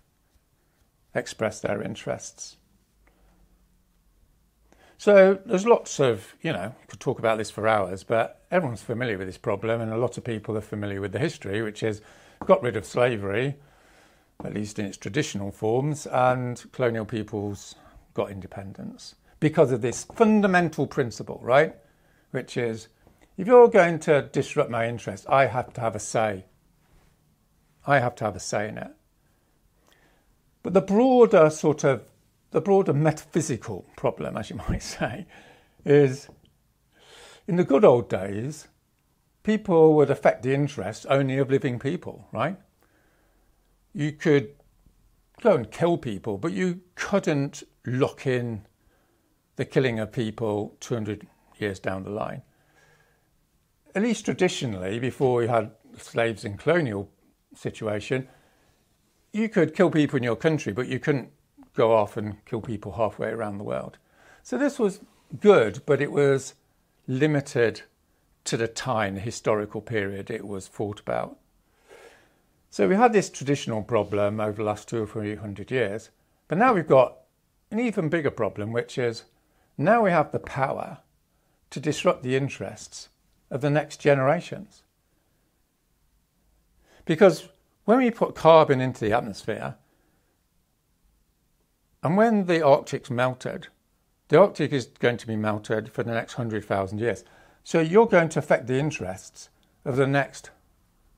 express their interests. So there's lots of, you know, you could talk about this for hours, but everyone's familiar with this problem, and a lot of people are familiar with the history, which is got rid of slavery, at least in its traditional forms, and colonial peoples got independence because of this fundamental principle, right? Which is, if you're going to disrupt my interests, I have to have a say. I have to have a say in it. But the broader metaphysical problem, as you might say, is in the good old days, people would affect the interests only of living people, right? You could go and kill people, but you couldn't lock in the killing of people 200 years down the line. At least traditionally, before we had slaves in colonial situation, you could kill people in your country, but you couldn't go off and kill people halfway around the world. So this was good, but it was limited to the time, the historical period it was thought about. So we had this traditional problem over the last 200 or 300 years, but now we've got an even bigger problem, which is now we have the power to disrupt the interests of the next generations. Because when we put carbon into the atmosphere, and when the Arctic's melted, the Arctic is going to be melted for the next 100,000 years. So you're going to affect the interests of the next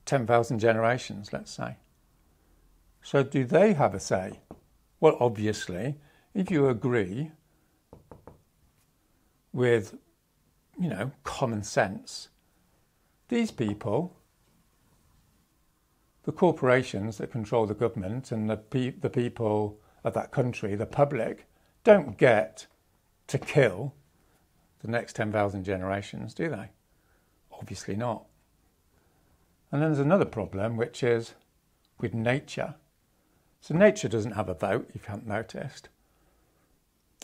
10,000 generations, let's say. So do they have a say? Well, obviously, if you agree with, common sense, these people, the corporations that control the government and the people of that country, the public, don't get to kill the next 10,000 generations, do they? Obviously not. And then there's another problem, which is with nature. So nature doesn't have a vote, if you haven't noticed.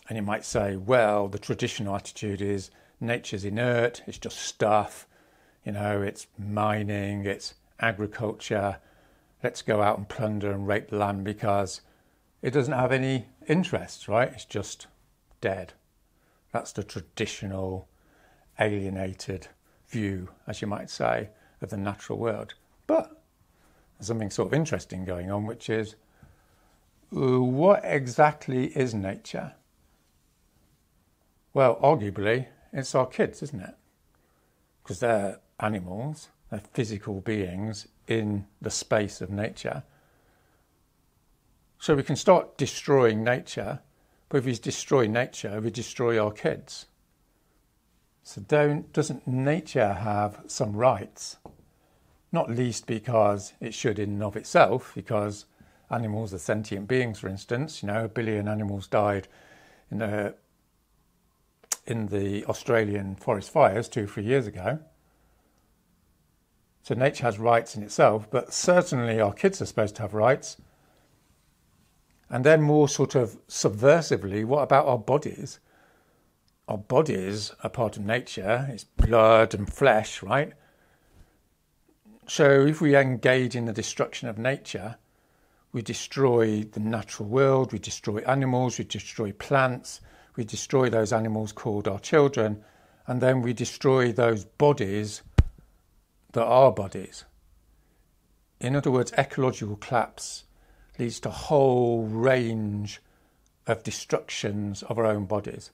And you might say, well, the traditional attitude is nature's inert, it's just stuff, it's mining, it's agriculture, let's go out and plunder and rape the land because it doesn't have any interests, right? It's just dead. That's the traditional alienated view, as you might say, of the natural world. But there's something sort of interesting going on, which is, what exactly is nature? Well, arguably, it's our kids, isn't it? Because they're animals, they're physical beings in the space of nature. So we can start destroying nature, but if we destroy nature, we destroy our kids. So doesn't nature have some rights? Not least because it should in and of itself, because animals are sentient beings, for instance. 1 billion animals died in the Australian forest fires 2 or 3 years ago. So nature has rights in itself, but certainly our kids are supposed to have rights. And then more sort of subversively, what about our bodies? Our bodies are part of nature. It's blood and flesh, right? So if we engage in the destruction of nature, we destroy the natural world, we destroy animals, we destroy plants, we destroy those animals called our children, and then we destroy those bodies that are bodies. In other words, ecological collapse leads to a whole range of destructions of our own bodies.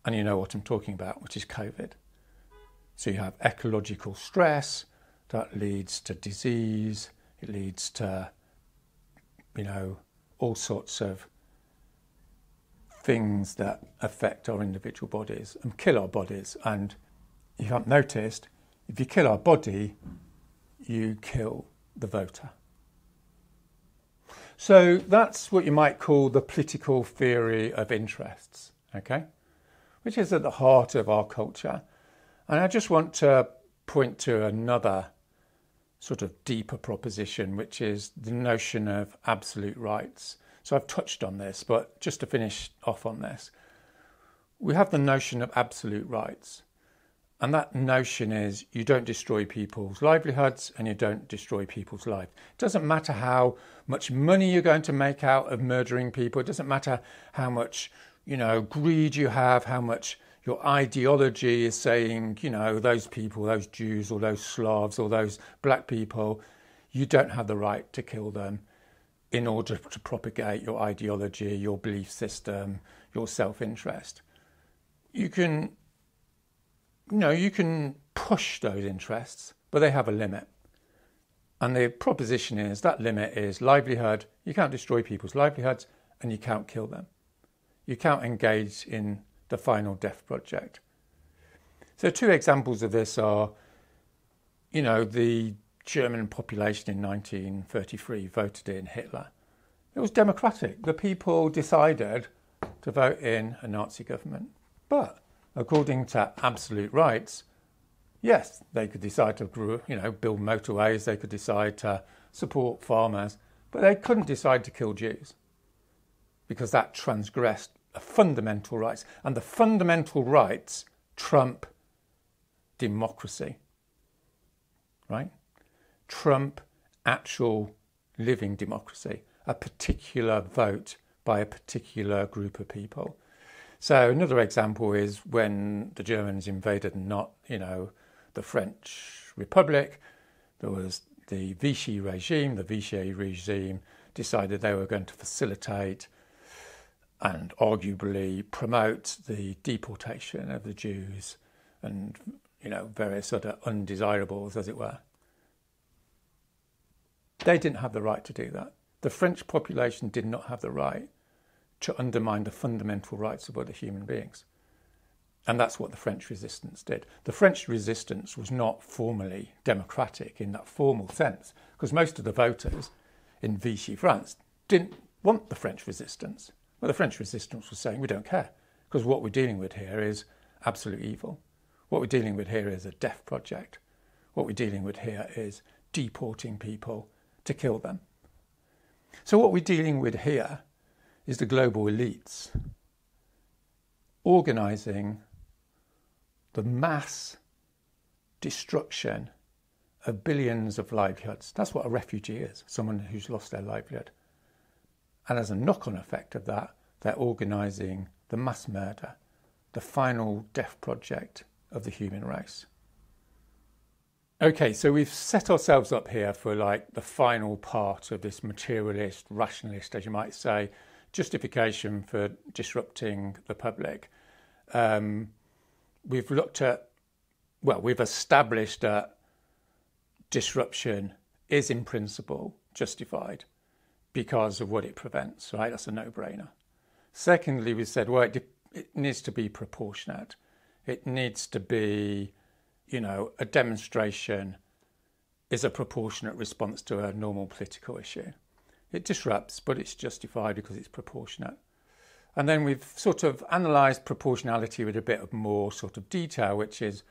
And you know what I'm talking about, which is COVID. So you have ecological stress that leads to disease, it leads to, all sorts of things that affect our individual bodies and kill our bodies. And if you haven't noticed, if you kill our body, you kill the voter. So that's what you might call the political theory of interests, okay? Which is at the heart of our culture. And I just want to point to another sort of deeper proposition, which is the notion of absolute rights. So I've touched on this, but just to finish off on this, we have the notion of absolute rights. And that notion is you don't destroy people's livelihoods and you don't destroy people's lives. It doesn't matter how much money you're going to make out of murdering people. It doesn't matter how much, greed you have, how much your ideology is saying, those people, those Jews or those Slavs or those black people, you don't have the right to kill them in order to propagate your ideology, your belief system, your self-interest. You can push those interests, but they have a limit. And the proposition is that limit is livelihood. You can't destroy people's livelihoods and you can't kill them. You can't engage in the final death project. So 2 examples of this are, the German population in 1933 voted in Hitler. It was democratic. The people decided to vote in a Nazi government. But according to absolute rights, yes, they could decide to build motorways, they could decide to support farmers, but they couldn't decide to kill Jews because that transgressed fundamental rights. And the fundamental rights trump democracy, right? Trump actual living democracy, a particular vote by a particular group of people. So another example is when the Germans invaded the French Republic, there was the Vichy regime decided they were going to facilitate and arguably promote the deportation of the Jews and, various other undesirables, as it were. They didn't have the right to do that. The French population did not have the right to undermine the fundamental rights of other human beings. And that's what the French resistance did. The French resistance was not formally democratic in that formal sense, because most of the voters in Vichy France didn't want the French resistance. Well, the French resistance was saying, we don't care, because what we're dealing with here is absolute evil. What we're dealing with here is a death project. What we're dealing with here is deporting people to kill them. So what we're dealing with here is the global elites organising the mass destruction of billions of livelihoods. That's what a refugee is, someone who's lost their livelihood. And as a knock-on effect of that, they're organising the mass murder, the final death project of the human race. Okay, so we've set ourselves up here for the final part of this materialist, rationalist, as you might say, justification for disrupting the public. We've established that disruption is in principle justified because of what it prevents, right? That's a no-brainer. Secondly, we said, it needs to be proportionate. It needs to be, a demonstration is a proportionate response to a normal political issue. It disrupts, but it's justified because it's proportionate. And then we've sort of analysed proportionality with a bit of more sort of detail, which is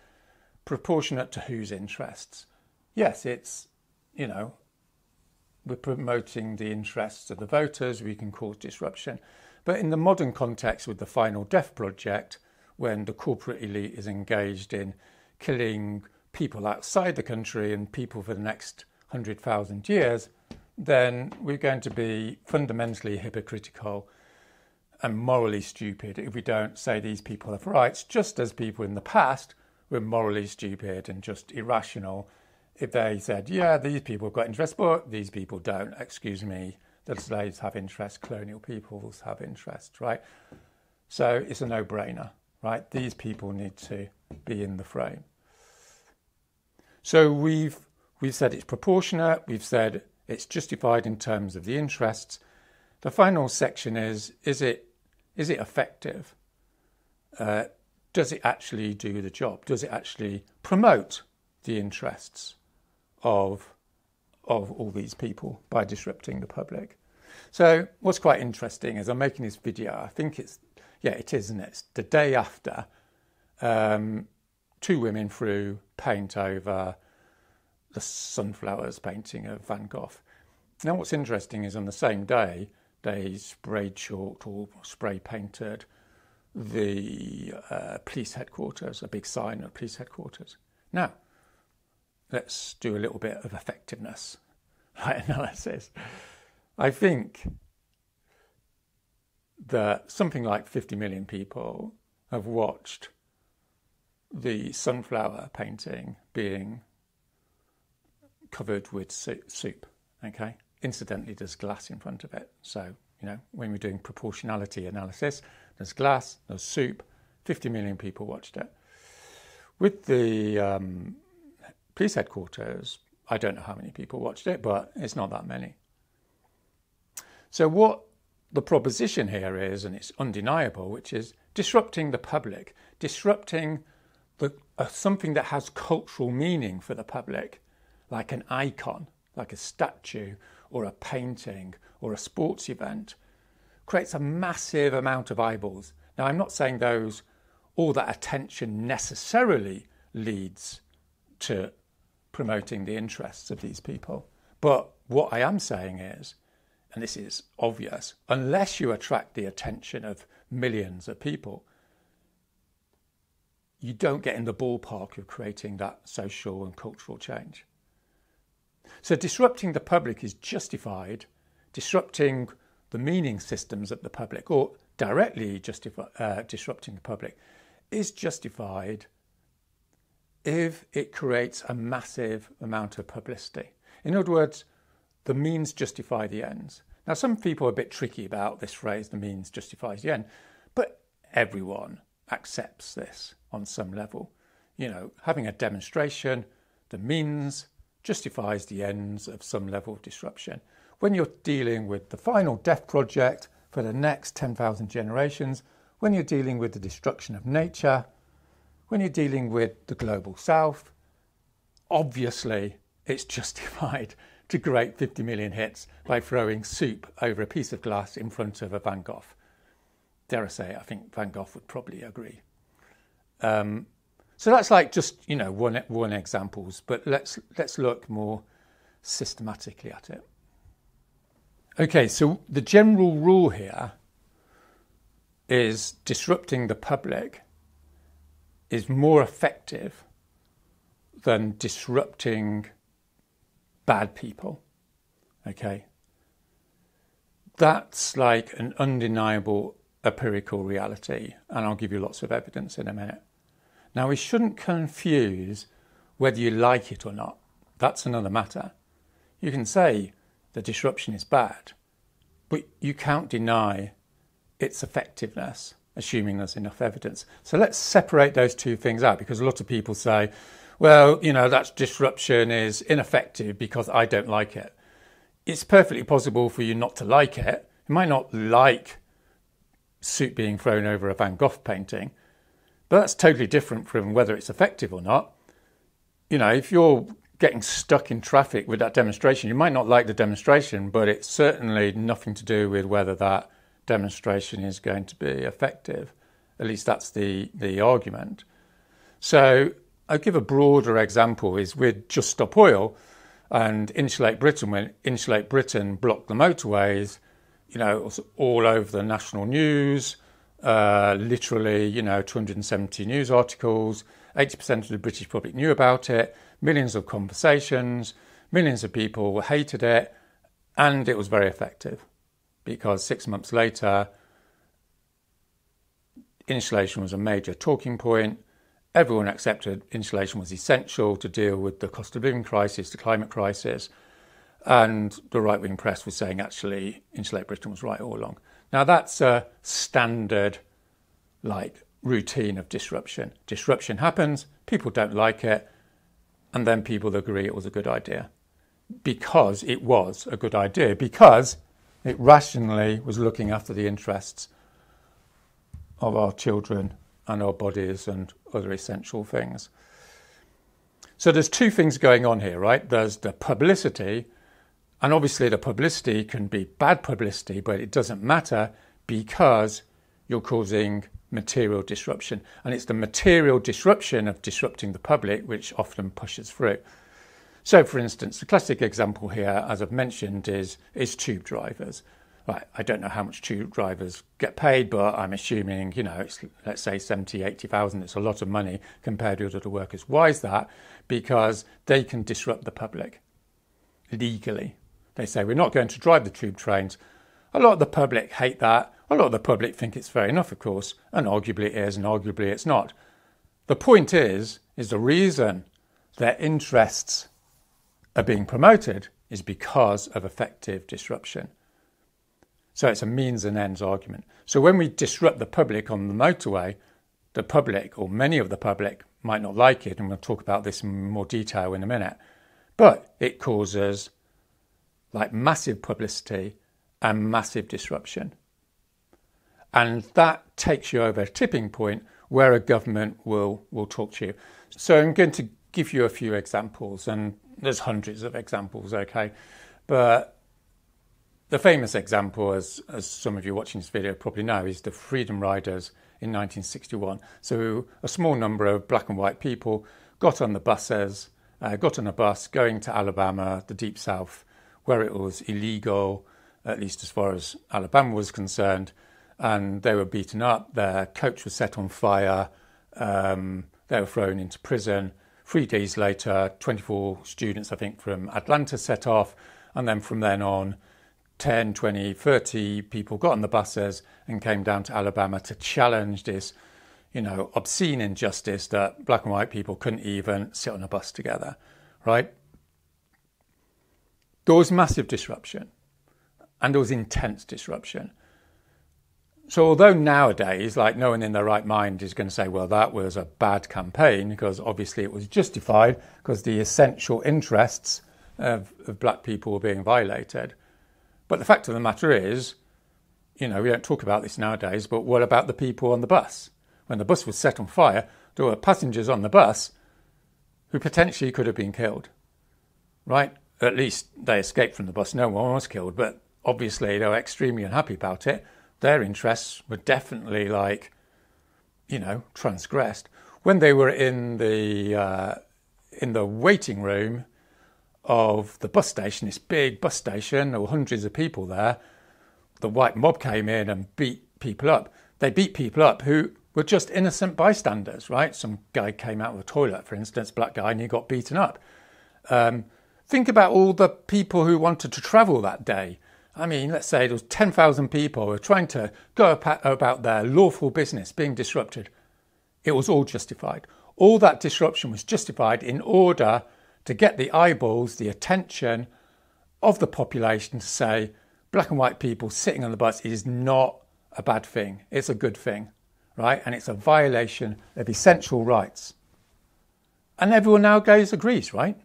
proportionate to whose interests. Yes, it's, we're promoting the interests of the voters, we can cause disruption. But in the modern context with the final death project, when the corporate elite is engaged in killing people outside the country and people for the next 100,000 years, then we're going to be fundamentally hypocritical and morally stupid if we don't say these people have rights, just as people in the past were morally stupid and just irrational if they said, yeah, these people have got interests, but these people don't. Excuse me, the slaves have interests, colonial peoples have interests, right? So it's a no-brainer, right? These people need to be in the frame. So we've said it's proportionate, we've said it's justified in terms of the interests. The final section is it effective? Does it actually do the job? Does it actually promote the interests of all these people by disrupting the public? So what's quite interesting is I'm making this video, I think it is, isn't it? It's the day after two women threw paint over the sunflowers painting of Van Gogh. Now what's interesting is on the same day, they sprayed chalked or spray painted the police headquarters, a big sign of police headquarters. Now, let's do a little bit of effectiveness analysis. I think that something like 50 million people have watched the sunflower painting being covered with soup, okay? Incidentally, there's glass in front of it. So, when we're doing proportionality analysis, there's glass, there's soup, 50 million people watched it. With the police headquarters, I don't know how many people watched it, but it's not that many. So what the proposition here is, and it's undeniable, which is disrupting the public, disrupting something that has cultural meaning for the public, like an icon, like a statue or a painting or a sports event, creates a massive amount of eyeballs. Now, I'm not saying all that attention necessarily leads to promoting the interests of these people. But what I am saying is, and this is obvious, unless you attract the attention of millions of people, you don't get in the ballpark of creating that social and cultural change. So disrupting the public is justified, disrupting the meaning systems of the public, or directly disrupting the public, is justified if it creates a massive amount of publicity. In other words, the means justify the ends. Now, some people are a bit tricky about this phrase, the means justifies the end, but everyone accepts this on some level. You know, having a demonstration, the means justifies the ends of some level of disruption. When you're dealing with the final death project for the next 10,000 generations, when you're dealing with the destruction of nature, when you're dealing with the global south, obviously it's justified to create 50 million hits by throwing soup over a piece of glass in front of a Van Gogh. Dare I say, I think Van Gogh would probably agree. So that's like just, you know, one examples, but let's look more systematically at it. Okay, so the general rule here is disrupting the public is more effective than disrupting bad people. Okay, that's like an undeniable empirical reality, and I'll give you lots of evidence in a minute. Now, we shouldn't confuse whether you like it or not. That's another matter. You can say the disruption is bad, but you can't deny its effectiveness, assuming there's enough evidence. So let's separate those two things out, because a lot of people say, well, you know, that disruption is ineffective because I don't like it. It's perfectly possible for you not to like it. You might not like soup being thrown over a Van Gogh painting, but that's totally different from whether it's effective or not. You know, if you're getting stuck in traffic with that demonstration, you might not like the demonstration, but it's certainly nothing to do with whether that demonstration is going to be effective. At least that's the argument. So I'll give a broader example is with Just Stop Oil and Insulate Britain. When Insulate Britain blocked the motorways, you know, it was all over the national news, literally, you know, 270 news articles, 80% of the British public knew about it, millions of conversations, millions of people hated it, and it was very effective because 6 months later, insulation was a major talking point. Everyone accepted insulation was essential to deal with the cost of living crisis, the climate crisis, and the right-wing press was saying, actually, Insulate Britain was right all along. Now, that's a standard, like, routine of disruption. Disruption happens, people don't like it, and then people agree it was a good idea. Because it was a good idea, because it rationally was looking after the interests of our children and our bodies and other essential things. So there's two things going on here, right? There's the publicity, and obviously the publicity can be bad publicity, but it doesn't matter because you're causing material disruption. And it's the material disruption of disrupting the public which often pushes through. So, for instance, the classic example here, as I've mentioned, is tube drivers. Right, I don't know how much tube drivers get paid, but I'm assuming, you know, it's, let's say 70, 80,000. It's a lot of money compared to other workers. Why is that? Because they can disrupt the public legally. They say, we're not going to drive the tube trains. A lot of the public hate that. A lot of the public think it's fair enough, of course, and arguably it is, and arguably it's not. The point is the reason their interests are being promoted is because of effective disruption. So it's a means and ends argument. So when we disrupt the public on the motorway, the public, or many of the public, might not like it, and we'll talk about this in more detail in a minute, but it causes like massive publicity and massive disruption. And that takes you over a tipping point where a government will talk to you. So I'm going to give you a few examples, and there's hundreds of examples, okay? But the famous example, as some of you watching this video probably know, is the Freedom Riders in 1961. So a small number of black and white people got on a bus going to Alabama, the Deep South, where it was illegal, at least as far as Alabama was concerned, and they were beaten up. Their coach was set on fire. They were thrown into prison. 3 days later, 24 students, I think, from Atlanta set off, and then from then on, 10, 20, 30 people got on the buses and came down to Alabama to challenge this, you know, obscene injustice that black and white people couldn't even sit on a bus together, right? there was massive disruption, and there was intense disruption. So although nowadays, like, no one in their right mind is going to say, well, that was a bad campaign, because obviously it was justified because the essential interests of black people were being violated. But the fact of the matter is, we don't talk about this nowadays, but what about the people on the bus? When the bus was set on fire, there were passengers on the bus who potentially could have been killed, right? At least they escaped from the bus. No one was killed, but obviously they were extremely unhappy about it. Their interests were definitely transgressed. When they were in the waiting room of the bus station, this big bus station, there were hundreds of people there, the white mob came in and beat people up. They beat people up who were just innocent bystanders, right? Some guy came out of the toilet, for instance, black guy, and he got beaten up. Think about all the people who wanted to travel that day. I mean, let's say there was 10,000 people who were trying to go about their lawful business being disrupted. It was all justified. All that disruption was justified in order to get the eyeballs, the attention of the population to say, black and white people sitting on the bus is not a bad thing. It's a good thing, right? And it's a violation of essential rights. And everyone nowadays agrees, right?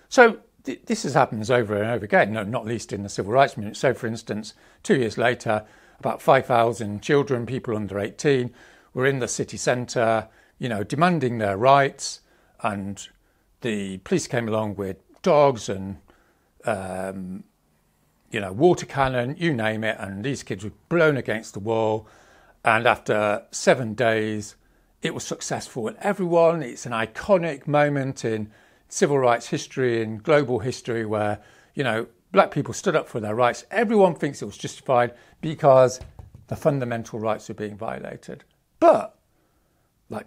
So this happens over and over again, not least in the civil rights movement. So, for instance, 2 years later, about 5,000 children, people under 18, were in the city centre, demanding their rights, and the police came along with dogs and, water cannon, you name it, and these kids were blown against the wall. And after 7 days, it was successful. And it's an iconic moment in civil rights history and global history where, black people stood up for their rights. Everyone thinks it was justified because the fundamental rights were being violated. But,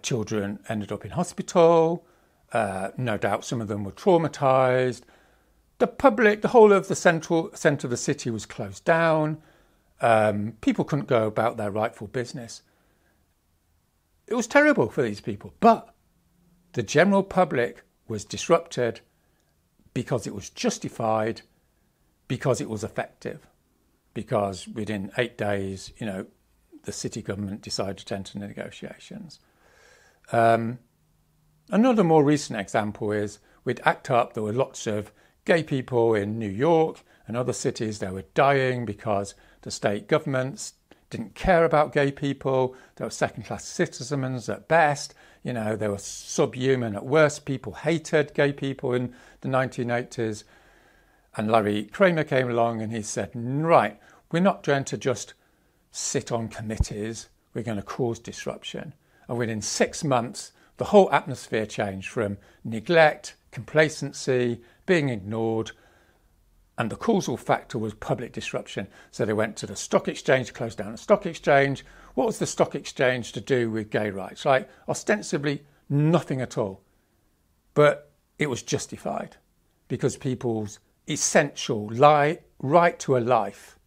children ended up in hospital. No doubt some of them were traumatised. The whole of the centre of the city was closed down. People couldn't go about their rightful business. It was terrible for these people. But the general public was disrupted because it was justified, because it was effective, because within 8 days, the city government decided to enter negotiations. Another more recent example is with ACT UP, there were lots of gay people in New York and other cities. They were dying because the state governments didn't care about gay people. They were second-class citizens at best. They were subhuman at worst. People hated gay people in the 1980s. And Larry Kramer came along and he said, right, we're not going to just sit on committees. We're going to cause disruption. And within 6 months, the whole atmosphere changed from neglect, complacency, being ignored, and the causal factor was public disruption. So they went to the stock exchange, closed down the stock exchange. What was the stock exchange to do with gay rights? Right? Ostensibly, nothing at all. But it was justified because people's essential right to a life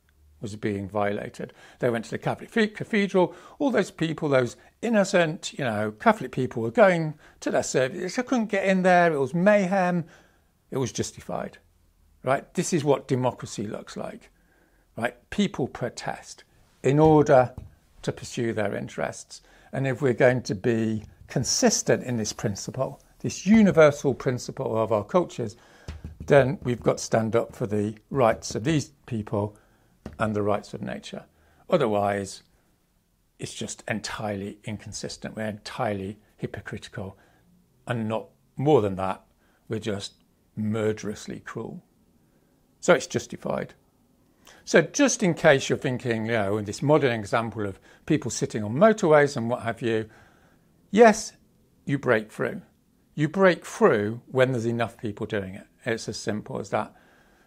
was being violated. They went to the Catholic Cathedral. All those people, those innocent, Catholic people were going to their service. They couldn't get in there. It was mayhem. It was justified. Right? This is what democracy looks like. Right? People protest in order to pursue their interests. And if we're going to be consistent in this principle, this universal principle of our cultures, then we've got to stand up for the rights of these people and the rights of nature. Otherwise, it's just entirely inconsistent. We're entirely hypocritical. And not more than that, we're just murderously cruel. So it's justified. So just in case you're thinking, in this modern example of people sitting on motorways and what have you, yes, you break through. You break through when there's enough people doing it. It's as simple as that.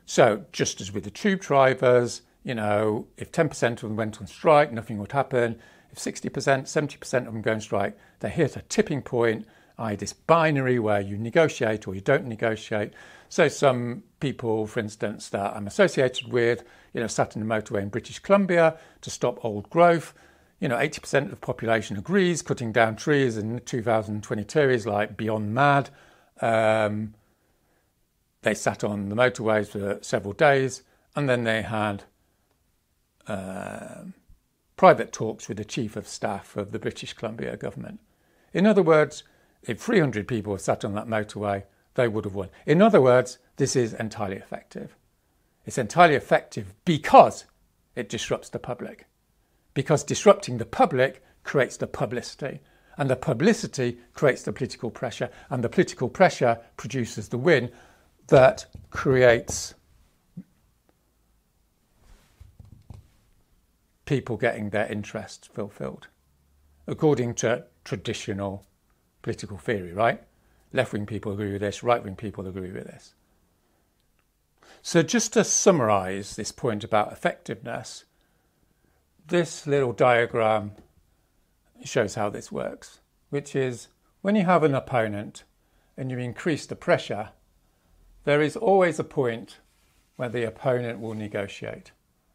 So just as with the tube drivers, if 10% of them went on strike, nothing would happen. If 60%, 70% of them go on strike, they hit a tipping point, i.e. this binary where you negotiate or you don't negotiate. So some people, for instance, that I'm associated with, sat in the motorway in British Columbia to stop old growth. 80% of the population agrees cutting down trees in 2022 is beyond mad. The they sat on the motorways for several days, and then they had private talks with the Chief of Staff of the British Columbia government. In other words, if 300 people had sat on that motorway, they would have won. In other words, this is entirely effective. It's entirely effective because it disrupts the public. Because disrupting the public creates the publicity. And the publicity creates the political pressure. And the political pressure produces the win that creates people getting their interests fulfilled, according to traditional political theory, right? Left-wing people agree with this, right-wing people agree with this. So just to summarise this point about effectiveness, this little diagram shows how this works, which is when you have an opponent and you increase the pressure, there is always a point where the opponent will negotiate,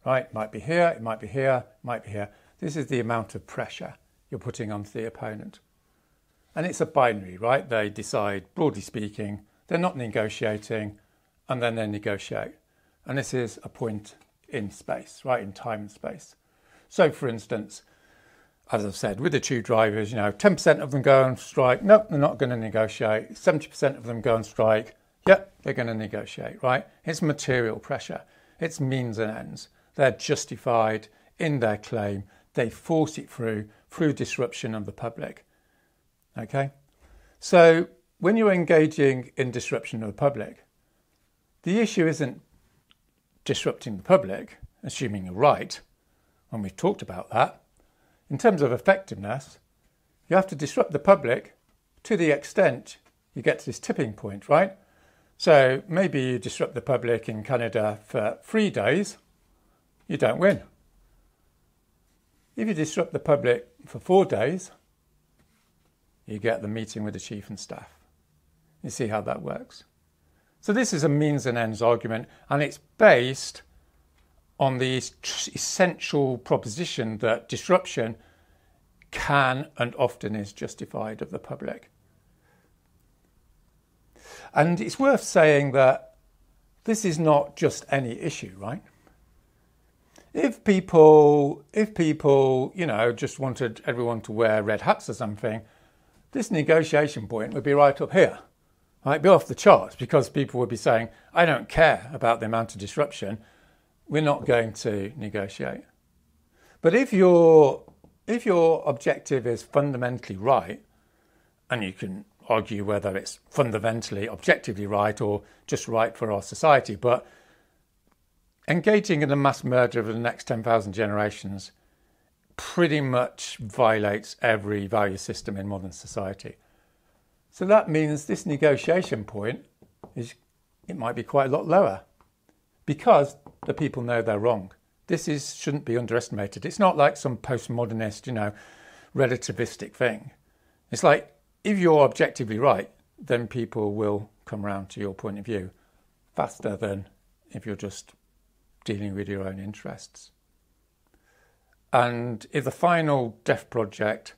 right? It might be here, it might be here, it might be here. This is the amount of pressure you're putting onto the opponent. And it's a binary, right? They decide, broadly speaking, they're not negotiating, and then they negotiate. And this is a point in space, right, in time and space. So, for instance, as I've said, with the tube drivers, 10% of them go on strike. Nope, they're not going to negotiate. 70% of them go on strike. Yep, they're going to negotiate, right? It's material pressure. It's means and ends. They're justified in their claim. They force it through disruption of the public. Okay? So when you're engaging in disruption of the public, the issue isn't disrupting the public, assuming you're right, and we've talked about that. In terms of effectiveness, you have to disrupt the public to the extent you get to this tipping point, right? So maybe you disrupt the public in Canada for 3 days, you don't win. If you disrupt the public for 4 days, you get the meeting with the chief and staff. You see how that works. So this is a means and ends argument, and it's based on the essential proposition that disruption can and often is justified of the public. And it's worth saying that this is not just any issue, right? If people, just wanted everyone to wear red hats or something, this negotiation point would be right up here. Right, be off the charts, because people would be saying, I don't care about the amount of disruption, we're not going to negotiate. But if your objective is fundamentally right, and you can argue whether it's fundamentally, objectively right or just right for our society, but engaging in a mass murder of the next 10,000 generations pretty much violates every value system in modern society. So that means this negotiation point it might be quite a lot lower, because the people know they're wrong. This shouldn't be underestimated. It's not like some postmodernist, relativistic thing. It's like, if you're objectively right, then people will come round to your point of view faster than if you're just dealing with your own interests. And if the final death project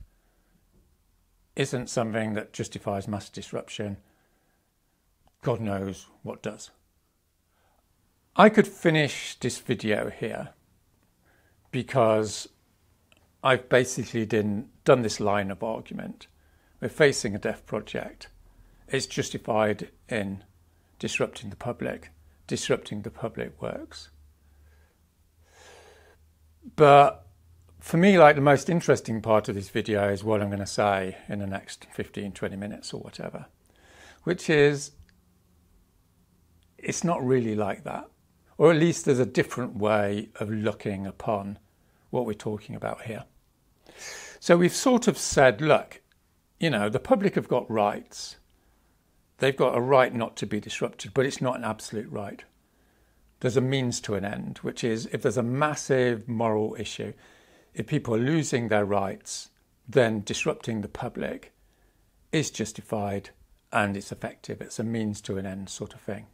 isn't something that justifies mass disruption, God knows what does. I could finish this video here because I've basically done this line of argument. We're facing a death project. It's justified in disrupting the public. Disrupting the public works. But for me, the most interesting part of this video is what I'm going to say in the next 15, 20 minutes or whatever, which is, it's not really like that. Or at least there's a different way of looking upon what we're talking about here. So we've sort of said, look, the public have got rights. They've got a right not to be disrupted, but it's not an absolute right. There's a means to an end, which is if there's a massive moral issue, if people are losing their rights, then disrupting the public is justified and it's effective. It's a means to an end sort of thing.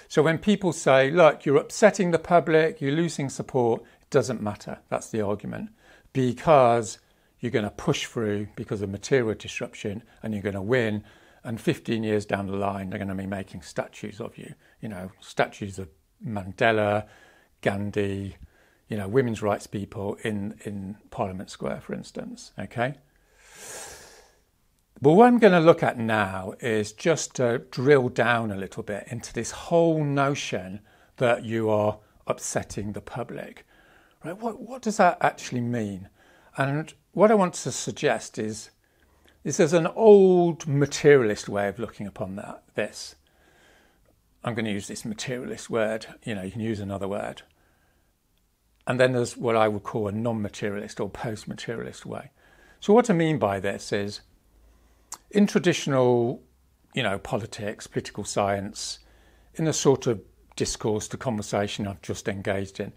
So when people say, look, you're upsetting the public, you're losing support, it doesn't matter. That's the argument. Because you're going to push through because of material disruption and you're going to win and 15 years down the line, they're going to be making statues of you, statues of Mandela, Gandhi, women's rights people in Parliament Square, for instance, okay? But what I'm going to look at now is just to drill down a little bit into this whole notion that you are upsetting the public, right? What does that actually mean? And what I want to suggest is there's an old materialist way of looking upon this. I'm going to use this materialist word, you can use another word. And then there's what I would call a non-materialist or post-materialist way. So what I mean by this is, in traditional, politics, political science, in the sort of discourse, the conversation I've just engaged in,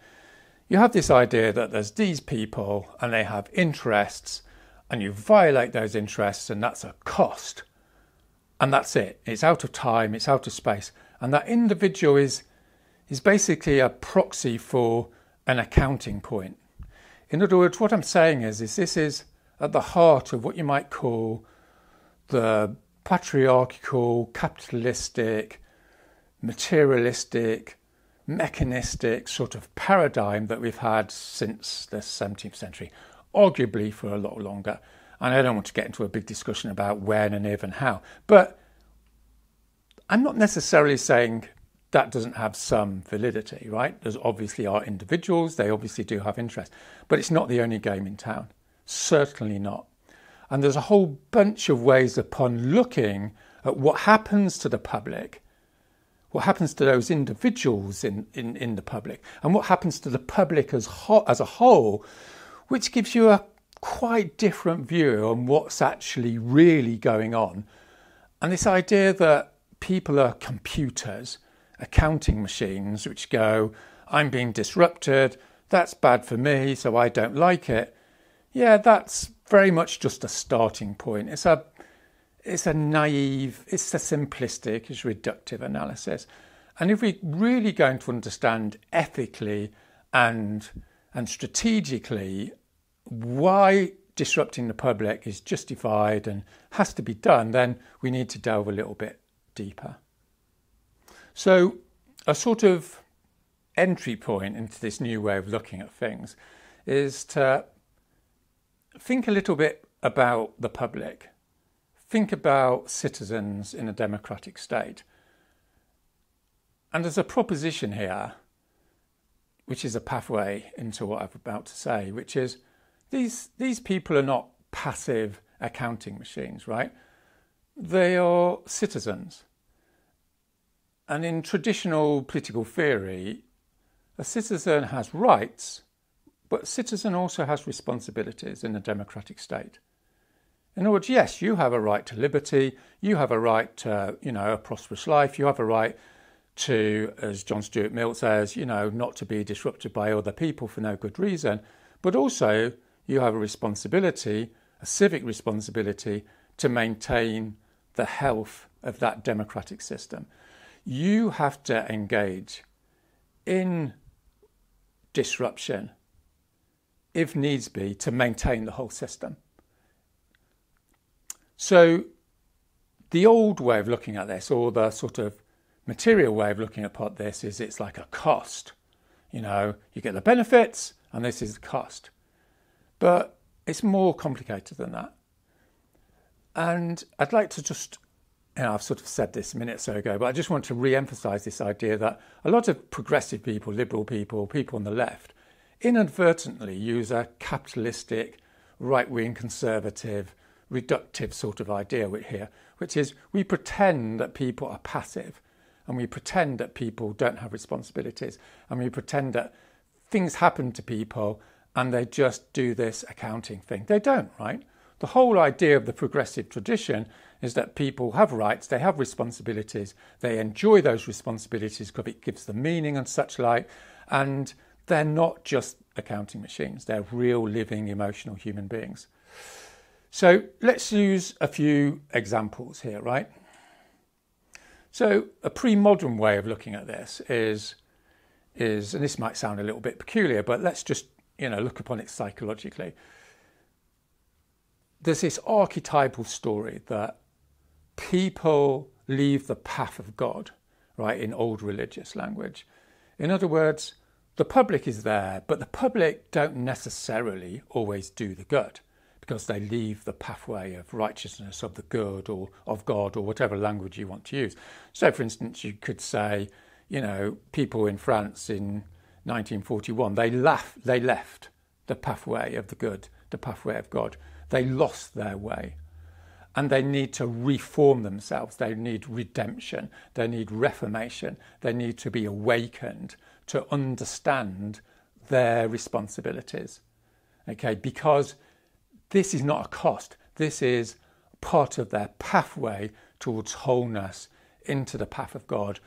you have this idea that there's these people and they have interests, and you violate those interests, and that's a cost. And that's it. It's out of time, it's out of space. And that individual is basically a proxy for an accounting point. In other words, what I'm saying is this is at the heart of what you might call the patriarchal, capitalistic, materialistic, mechanistic sort of paradigm that we've had since the 17th century, arguably for a lot longer. And I don't want to get into a big discussion about when and if and how, but I'm not necessarily saying that doesn't have some validity, right? There's obviously are individuals, they obviously do have interest, but it's not the only game in town, certainly not. And there's a whole bunch of ways upon looking at what happens to the public, what happens to those individuals in the public, and what happens to the public as a whole, which gives you a quite different view on what's actually really going on. And this idea that people are computers, accounting machines, which go, I'm being disrupted, that's bad for me, so I don't like it. Yeah, that's very much just a starting point. It's a naive, it's a simplistic, it's reductive analysis. And if we're really going to understand ethically and strategically why disrupting the public is justified and has to be done, then we need to delve a little bit deeper. So a sort of entry point into this new way of looking at things is to think a little bit about the public. Think about citizens in a democratic state. And there's a proposition here, which is a pathway into what I'm about to say, which is these people are not passive accounting machines, right? They are citizens. And in traditional political theory, a citizen has rights, but a citizen also has responsibilities in a democratic state. In other words, yes, you have a right to liberty, you have a right to, a prosperous life, you have a right to, as John Stuart Mill says, not to be disrupted by other people for no good reason, but also you have a responsibility, a civic responsibility, to maintain the health of that democratic system. You have to engage in disruption, if needs be, to maintain the whole system. So the old way of looking at this, or the sort of material way of looking at this, is it's like a cost. You get the benefits and this is the cost. But it's more complicated than that. And I'd like to just, I've sort of said this a minute or so ago, but I just want to re-emphasise this idea that a lot of progressive people, liberal people, people on the left, inadvertently use a capitalistic, right-wing, conservative, reductive sort of idea here, which is we pretend that people are passive, and we pretend that people don't have responsibilities, and we pretend that things happen to people and they just do this accounting thing. They don't, right? The whole idea of the progressive tradition is that people have rights, they have responsibilities, they enjoy those responsibilities because it gives them meaning and such like, and they're not just accounting machines, they're real, living, emotional human beings. So let's use a few examples here, right? So a pre-modern way of looking at this is, and this might sound a little bit peculiar, but let's just, look upon it psychologically. There's this archetypal story that people leave the path of God, right, in old religious language. In other words, the public is there, but the public don't necessarily always do the good because they leave the pathway of righteousness, of the good, or of God, or whatever language you want to use. So, for instance, you could say, people in France in 1941, they left the pathway of the good, the pathway of God. They lost their way. And they need to reform themselves. They need redemption. They need reformation. They need to be awakened to understand their responsibilities. Okay, because this is not a cost. This is part of their pathway towards wholeness, into the path of God,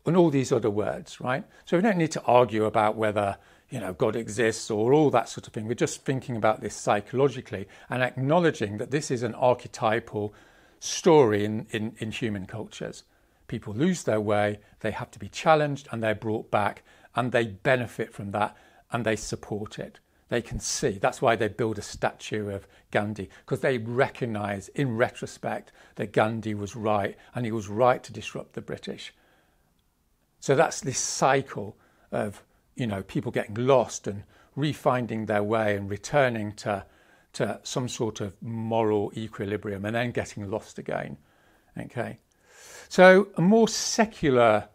and all these other words, right? So we don't need to argue about whether, God exists or all that sort of thing. We're just thinking about this psychologically and acknowledging that this is an archetypal story in human cultures. People lose their way, they have to be challenged, and they're brought back, and they benefit from that, and they support it. They can see. That's why they build a statue of Gandhi, because they recognise in retrospect that Gandhi was right, and he was right to disrupt the British. So that's this cycle of, people getting lost and refinding their way and returning to some sort of moral equilibrium and then getting lost again. Okay. So a more secular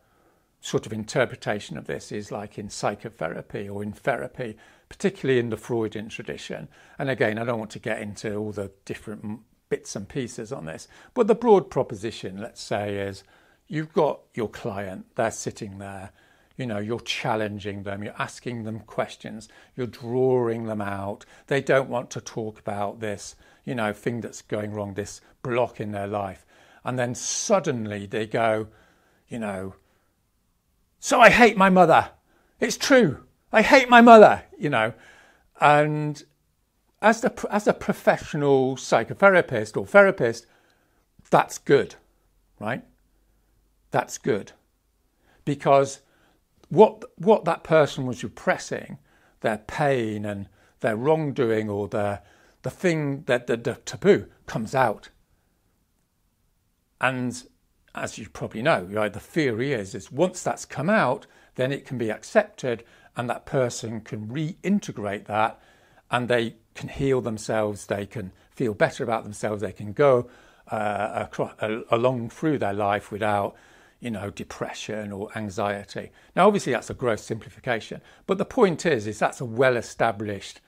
sort of interpretation of this is like in psychotherapy or in therapy, particularly in the Freudian tradition. And again, I don't want to get into all the different bits and pieces on this, but the broad proposition, let's say, is you've got your client, they're sitting there, you're challenging them, you're asking them questions, you're drawing them out. They don't want to talk about this, thing that's going wrong, this block in their life. And then suddenly they go, so I hate my mother. It's true. I hate my mother, And as a professional psychotherapist or therapist, that's good, right? That's good. Because what that person was repressing, their pain and their wrongdoing or the thing that the taboo comes out. And as you probably know, right, the theory is once that's come out, then it can be accepted and that person can reintegrate that and they can heal themselves, they can feel better about themselves, they can go along through their life without, depression or anxiety. Now, obviously, that's a gross simplification, but the point is that's a well-established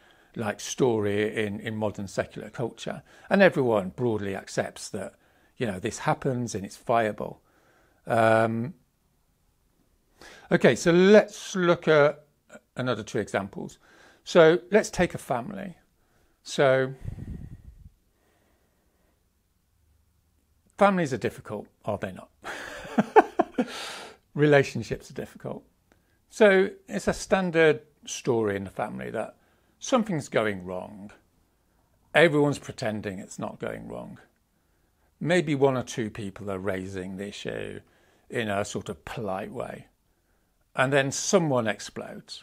story in modern secular culture, and everyone broadly accepts that, this happens and it's viable. Okay, so let's look at another two examples. So let's take a family. So families are difficult, are they not? Relationships are difficult. So it's a standard story in the family that something's going wrong. Everyone's pretending it's not going wrong. Maybe one or two people are raising the issue in a sort of polite way. And then someone explodes.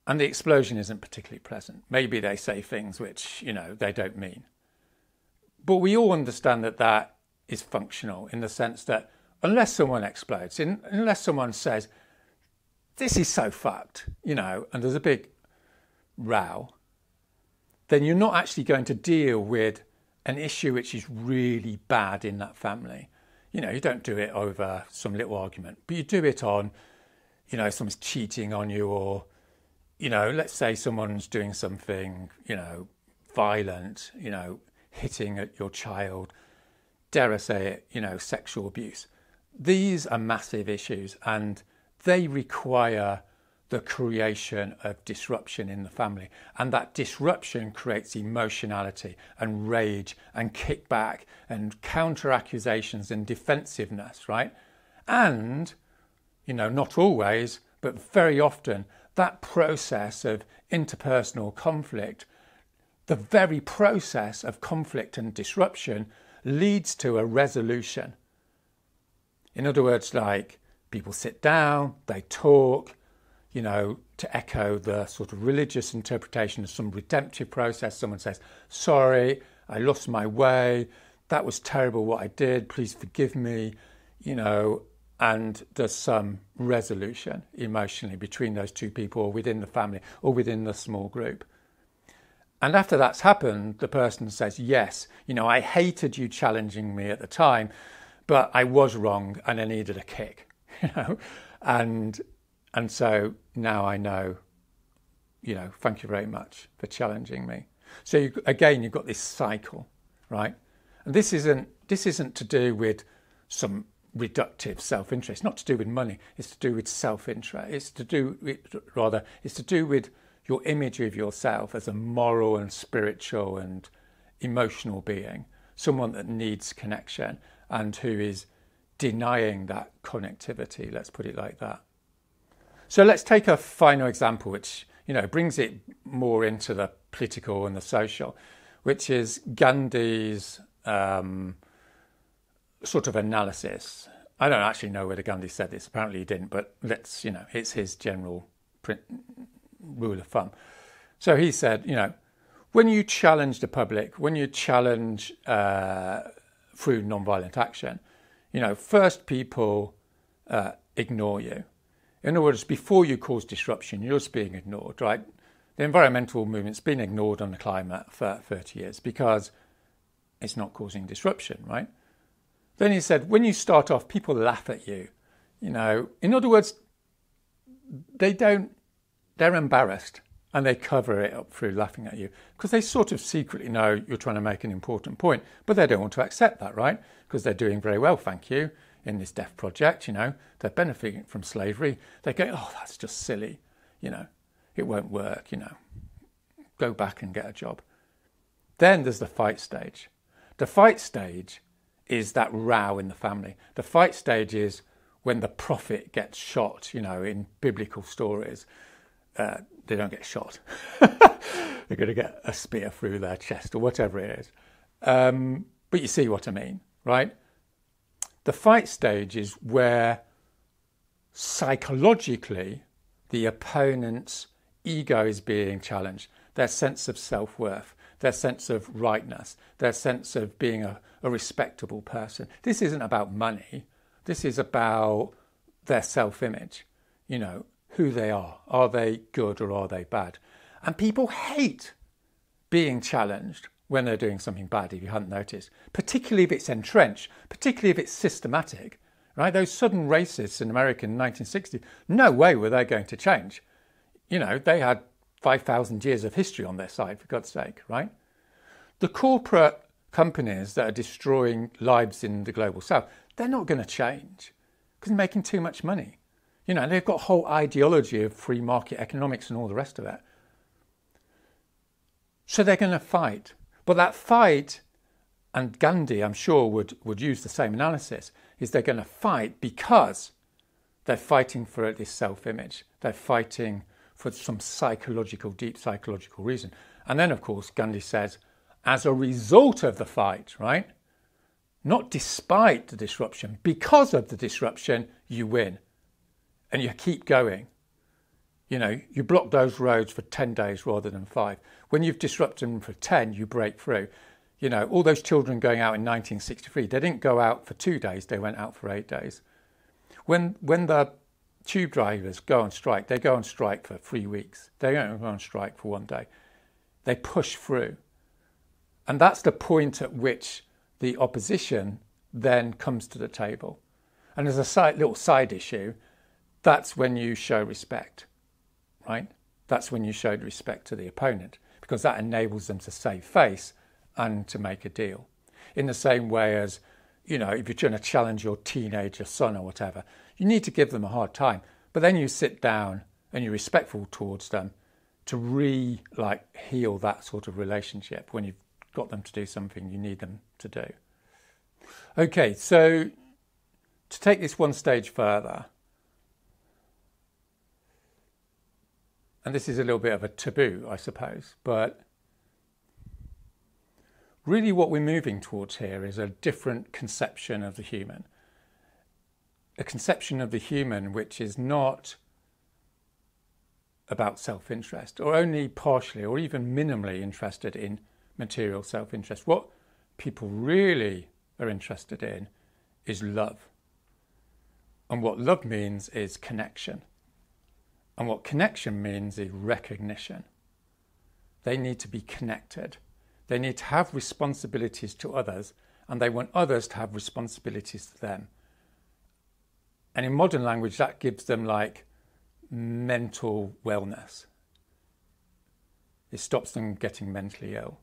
And the explosion isn't particularly pleasant. Maybe they say things which, they don't mean. But we all understand that that is functional in the sense that unless someone explodes, unless someone says, this is so fucked, and there's a big row, then you're not actually going to deal with an issue which is really bad in that family. You don't do it over some little argument, but you do it on, someone's cheating on you or, let's say someone's doing something, violent, hitting at your child, dare I say it, sexual abuse. These are massive issues and they require the creation of disruption in the family. And that disruption creates emotionality and rage and kickback and counter-accusations and defensiveness, right? And, not always, but very often, that process of interpersonal conflict, the very process of conflict and disruption leads to a resolution. In other words, people sit down, they talk, to echo the sort of religious interpretation of some redemptive process. Someone says, sorry, I lost my way. that was terrible what I did, please forgive me, and there's some resolution emotionally between those two people or within the family or within the small group. And after that's happened, the person says, yes, I hated you challenging me at the time, but I was wrong and I needed a kick, and so now I know, thank you very much for challenging me. So you've got this cycle, right? And this isn't to do with some reductive self-interest, not to do with money. It's to do with self-interest. It's to do with your image of yourself as a moral and spiritual and emotional being, someone that needs connection and who is denying that connectivity, let's put it like that. So let's take a final example, which, brings it more into the political and the social, which is Gandhi's sort of analysis. I don't actually know whether Gandhi said this, apparently he didn't, but it's his general rule of thumb. So he said, when you challenge the public, when you challenge through non-violent action, first people ignore you. In other words, before you cause disruption, you're just being ignored, right? The environmental movement's been ignored on the climate for 30 years because it's not causing disruption, right? Then he said, when you start off, people laugh at you. In other words, they're embarrassed and they cover it up through laughing at you because they sort of secretly know you're trying to make an important point, but they don't want to accept that, right? Because they're doing very well, thank you, in this deaf project, they're benefiting from slavery. They go, oh, that's just silly, it won't work, go back and get a job. Then there's the fight stage. The fight stage is that row in the family. The fight stage is when the prophet gets shot, in biblical stories. They don't get shot. They're going to get a spear through their chest or whatever it is. But you see what I mean, right? The fight stage is where psychologically the opponent's ego is being challenged, their sense of self-worth, their sense of rightness, their sense of being a respectable person. This isn't about money. This is about their self-image, who they are. Are they good or are they bad? And people hate being challenged when they're doing something bad, if you hadn't noticed, particularly if it's entrenched, particularly if it's systematic, right? Those sudden racists in America in the 1960s, no way were they going to change. They had 5,000 years of history on their side, for God's sake, right? The corporate companies that are destroying lives in the global south, they're not going to change because they're making too much money. They've got a whole ideology of free market economics and all the rest of it. So they're going to fight. But that fight, and Gandhi, I'm sure, would use the same analysis, is they're going to fight because they're fighting for this self-image. They're fighting for some deep psychological reason. And then, of course, Gandhi says, as a result of the fight, right? Not despite the disruption, because of the disruption, you win. And you keep going. You block those roads for 10 days rather than 5. When you've disrupted them for 10, you break through. All those children going out in 1963, they didn't go out for 2 days, they went out for 8 days. When the tube drivers go on strike, they go on strike for 3 weeks. They don't go on strike for 1 day. They push through. And that's the point at which the opposition then comes to the table. And as a little side issue, that's when you show respect, right? That's when you showed respect to the opponent, because that enables them to save face and to make a deal. In the same way as, if you're trying to challenge your teenager son or whatever, you need to give them a hard time. But then you sit down and you're respectful towards them to heal that sort of relationship when you've got them to do something you need them to do. Okay, so to take this one stage further, and this is a little bit of a taboo, I suppose, but really what we're moving towards here is a different conception of the human. A conception of the human which is not about self-interest, or only partially or even minimally interested in material self-interest. What people really are interested in is love. And what love means is connection. And what connection means is recognition. They need to be connected. They need to have responsibilities to others, and they want others to have responsibilities to them. And in modern language, that gives them like mental wellness. It stops them getting mentally ill.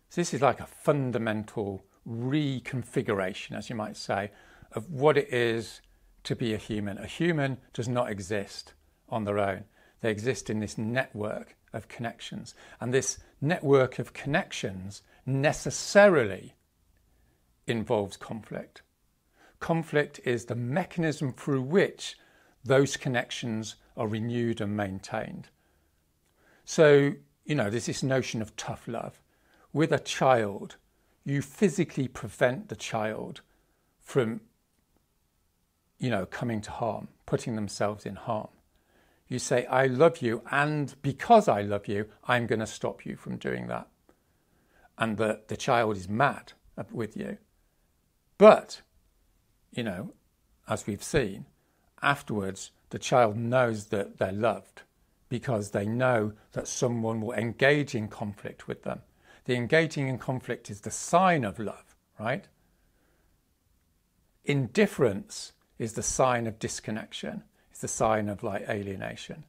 So this is like a fundamental reconfiguration, as you might say, of what it is to be a human. A human does not exist on their own. They exist in this network of connections. And this network of connections necessarily involves conflict. Conflict is the mechanism through which those connections are renewed and maintained. So, there's this notion of tough love. With a child, you physically prevent the child from, coming to harm, putting themselves in harm. You say, I love you, and because I love you, I'm going to stop you from doing that. And the child is mad with you. But, as we've seen, afterwards, the child knows that they're loved because they know that someone will engage in conflict with them. The engaging in conflict is the sign of love, right? Indifference is the sign of disconnection. It's the sign of alienation.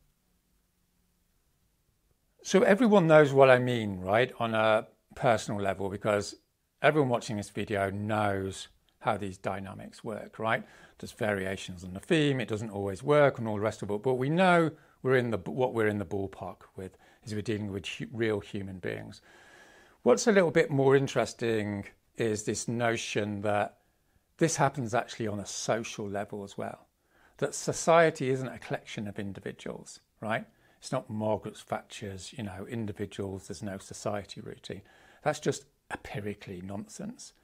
So everyone knows what I mean, right, on a personal level, because everyone watching this video knows how these dynamics work, right? There's variations on the theme. It doesn't always work and all the rest of it, but we know what we're in the ballpark with is we're dealing with real human beings. What's a little bit more interesting is this notion that this happens actually on a social level as well. That society isn't a collection of individuals, right? It's not Margaret Thatcher's, individuals, there's no society routine. That's just empirically nonsense.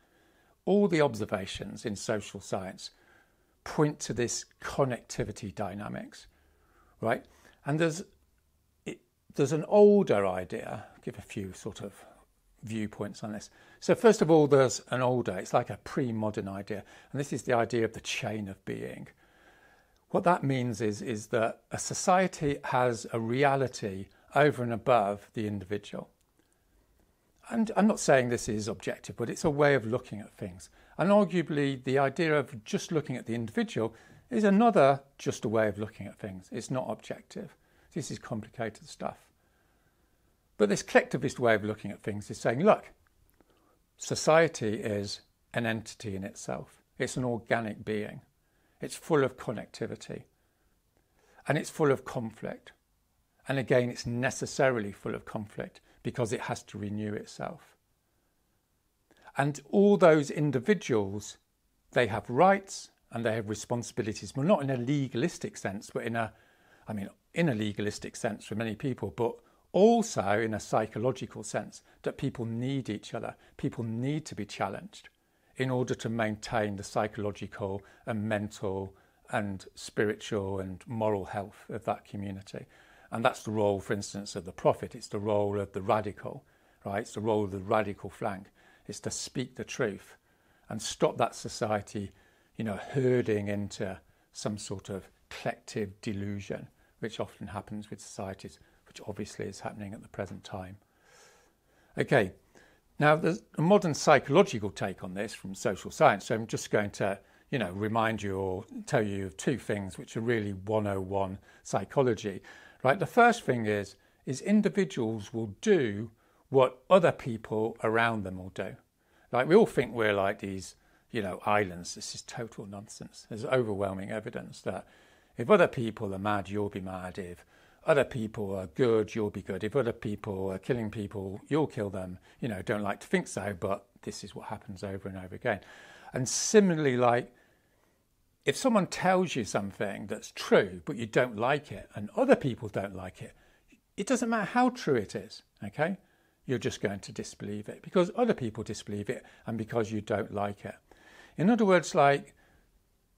All the observations in social science point to this connectivity dynamics, right? And there's an older idea. I'll give a few sort of viewpoints on this. So first of all, there's an older, it's like a pre-modern idea, and this is the idea of the chain of being. What that means is that a society has a reality over and above the individual. And I'm not saying this is objective, but it's a way of looking at things. And arguably, the idea of just looking at the individual is another just a way of looking at things. It's not objective. This is complicated stuff. But this collectivist way of looking at things is saying, look, society is an entity in itself. It's an organic being. It's full of connectivity. And it's full of conflict. And again, it's necessarily full of conflict because it has to renew itself. And all those individuals, they have rights and they have responsibilities. Well, not in a legalistic sense, but in a legalistic sense for many people, but also in a psychological sense that people need each other. People need to be challenged in order to maintain the psychological and mental and spiritual and moral health of that community. And that's the role, for instance, of the prophet. It's the role of the radical, right? It's the role of the radical flank. It's to speak the truth and stop that society, herding into some sort of collective delusion, which often happens with societies, which obviously is happening at the present time. Okay, now there's a modern psychological take on this from social science. So I'm just going to, remind you or tell you of two things which are really 101 psychology. Right, the first thing is individuals will do what other people around them will do. Like we all think we're like these, islands. This is total nonsense. There's overwhelming evidence that if other people are mad, you'll be mad. If other people are good, you'll be good. If other people are killing people, you'll kill them. Don't like to think so, but this is what happens over and over again. And similarly, like if someone tells you something that's true, but you don't like it, and other people don't like it, it doesn't matter how true it is, okay? You're just going to disbelieve it because other people disbelieve it and because you don't like it. In other words, like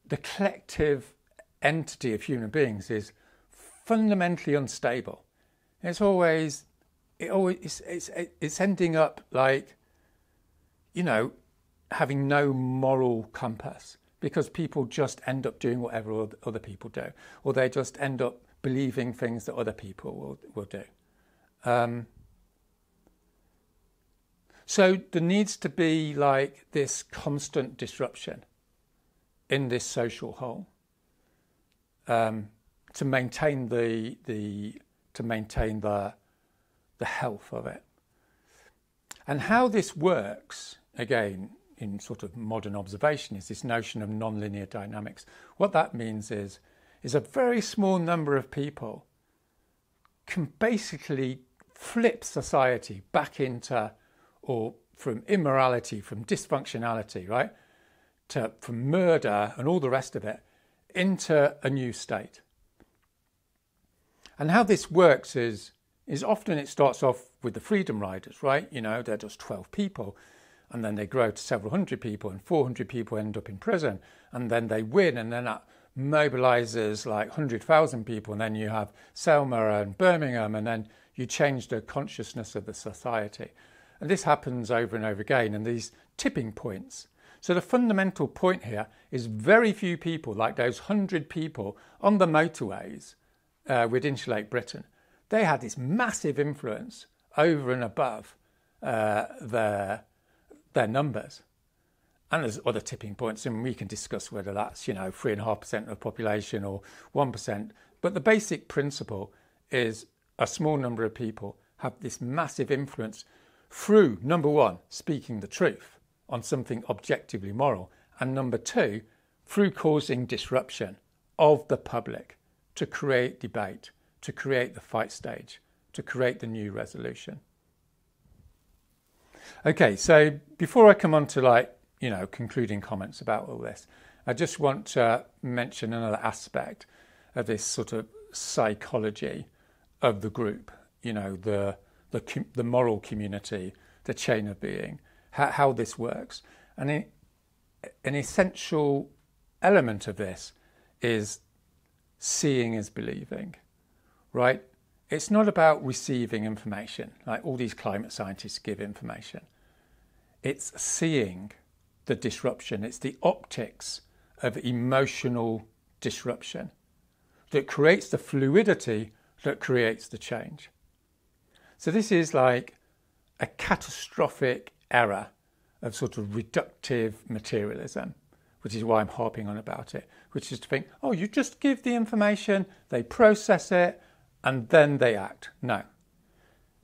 the collective entity of human beings is fundamentally unstable. It's ending up like, you know, having no moral compass, because people just end up doing whatever other people do, or they just end up believing things that other people will do. So there needs to be like this constant disruption in this social whole to maintain the health of it. And how this works, again, in sort of modern observation, is this notion of nonlinear dynamics. What that means is a very small number of people can basically flip society back into, or from immorality, from dysfunctionality, right, from murder and all the rest of it, into a new state. And how this works is often it starts off with the freedom riders, right? You know, they're just 12 people, and then they grow to several hundred people, and 400 people end up in prison, and then they win, and then that mobilizes like 100,000 people, and then you have Selma and Birmingham, and then you change the consciousness of the society. And this happens over and over again, and these tipping points. So the fundamental point here is very few people, like those 100 people on the motorways with Insulate Britain, they had this massive influence over and above their numbers. And there's other tipping points, and we can discuss whether that's, you know, 3.5% of the population or 1%. But the basic principle is a small number of people have this massive influence through, number one, speaking the truth on something objectively moral, and number two, through causing disruption of the public to create debate, to create the fight stage, to create the new resolution. Okay, so before I come on to, like, you know, concluding comments about all this, I just want to mention another aspect of this sort of psychology of the group, you know, the moral community, the chain of being, how this works. And an essential element of this is seeing is believing, right? It's not about receiving information, like all these climate scientists give information. It's seeing the disruption. It's the optics of emotional disruption that creates the fluidity that creates the change. So this is like a catastrophic error of sort of reductive materialism, which is why I'm harping on about it, which is to think, oh, you just give the information, they process it, and then they act. No.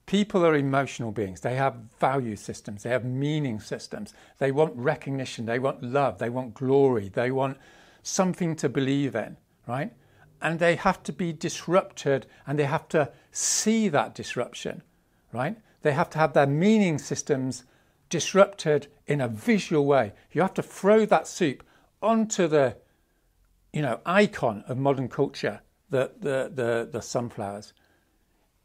People are emotional beings. They have value systems. They have meaning systems. They want recognition. They want love. They want glory. They want something to believe in, right? And they have to be disrupted, and they have to see that disruption, right? They have to have their meaning systems disrupted in a visual way. You have to throw that soup onto the, you know, icon of modern culture, the sunflowers.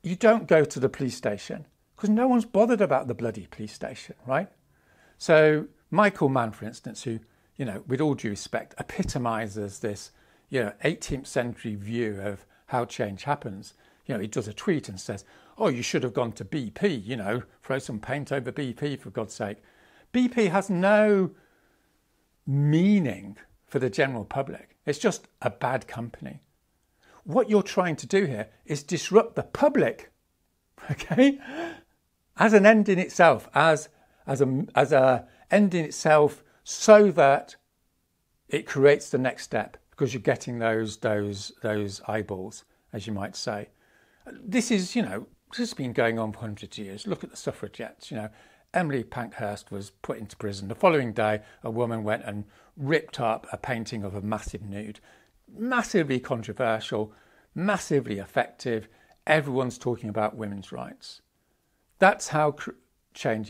You don't go to the police station because no one's bothered about the bloody police station, right? So Michael Mann, for instance, who, you know, with all due respect, epitomizes this, you know, 18th century view of how change happens. You know, he does a tweet and says, oh, you should have gone to BP, you know, throw some paint over BP, for God's sake. BP has no meaning for the general public. It's just a bad company. What you're trying to do here is disrupt the public, okay, as an end in itself, as a end in itself, so that it creates the next step, because you're getting those eyeballs, as you might say. This is, you know, this has been going on for hundreds of years. Look at the suffragettes, you know. Emily Pankhurst was put into prison. The following day, a woman went and ripped up a painting of a massive nude. Massively controversial, massively effective. Everyone's talking about women's rights. That's how change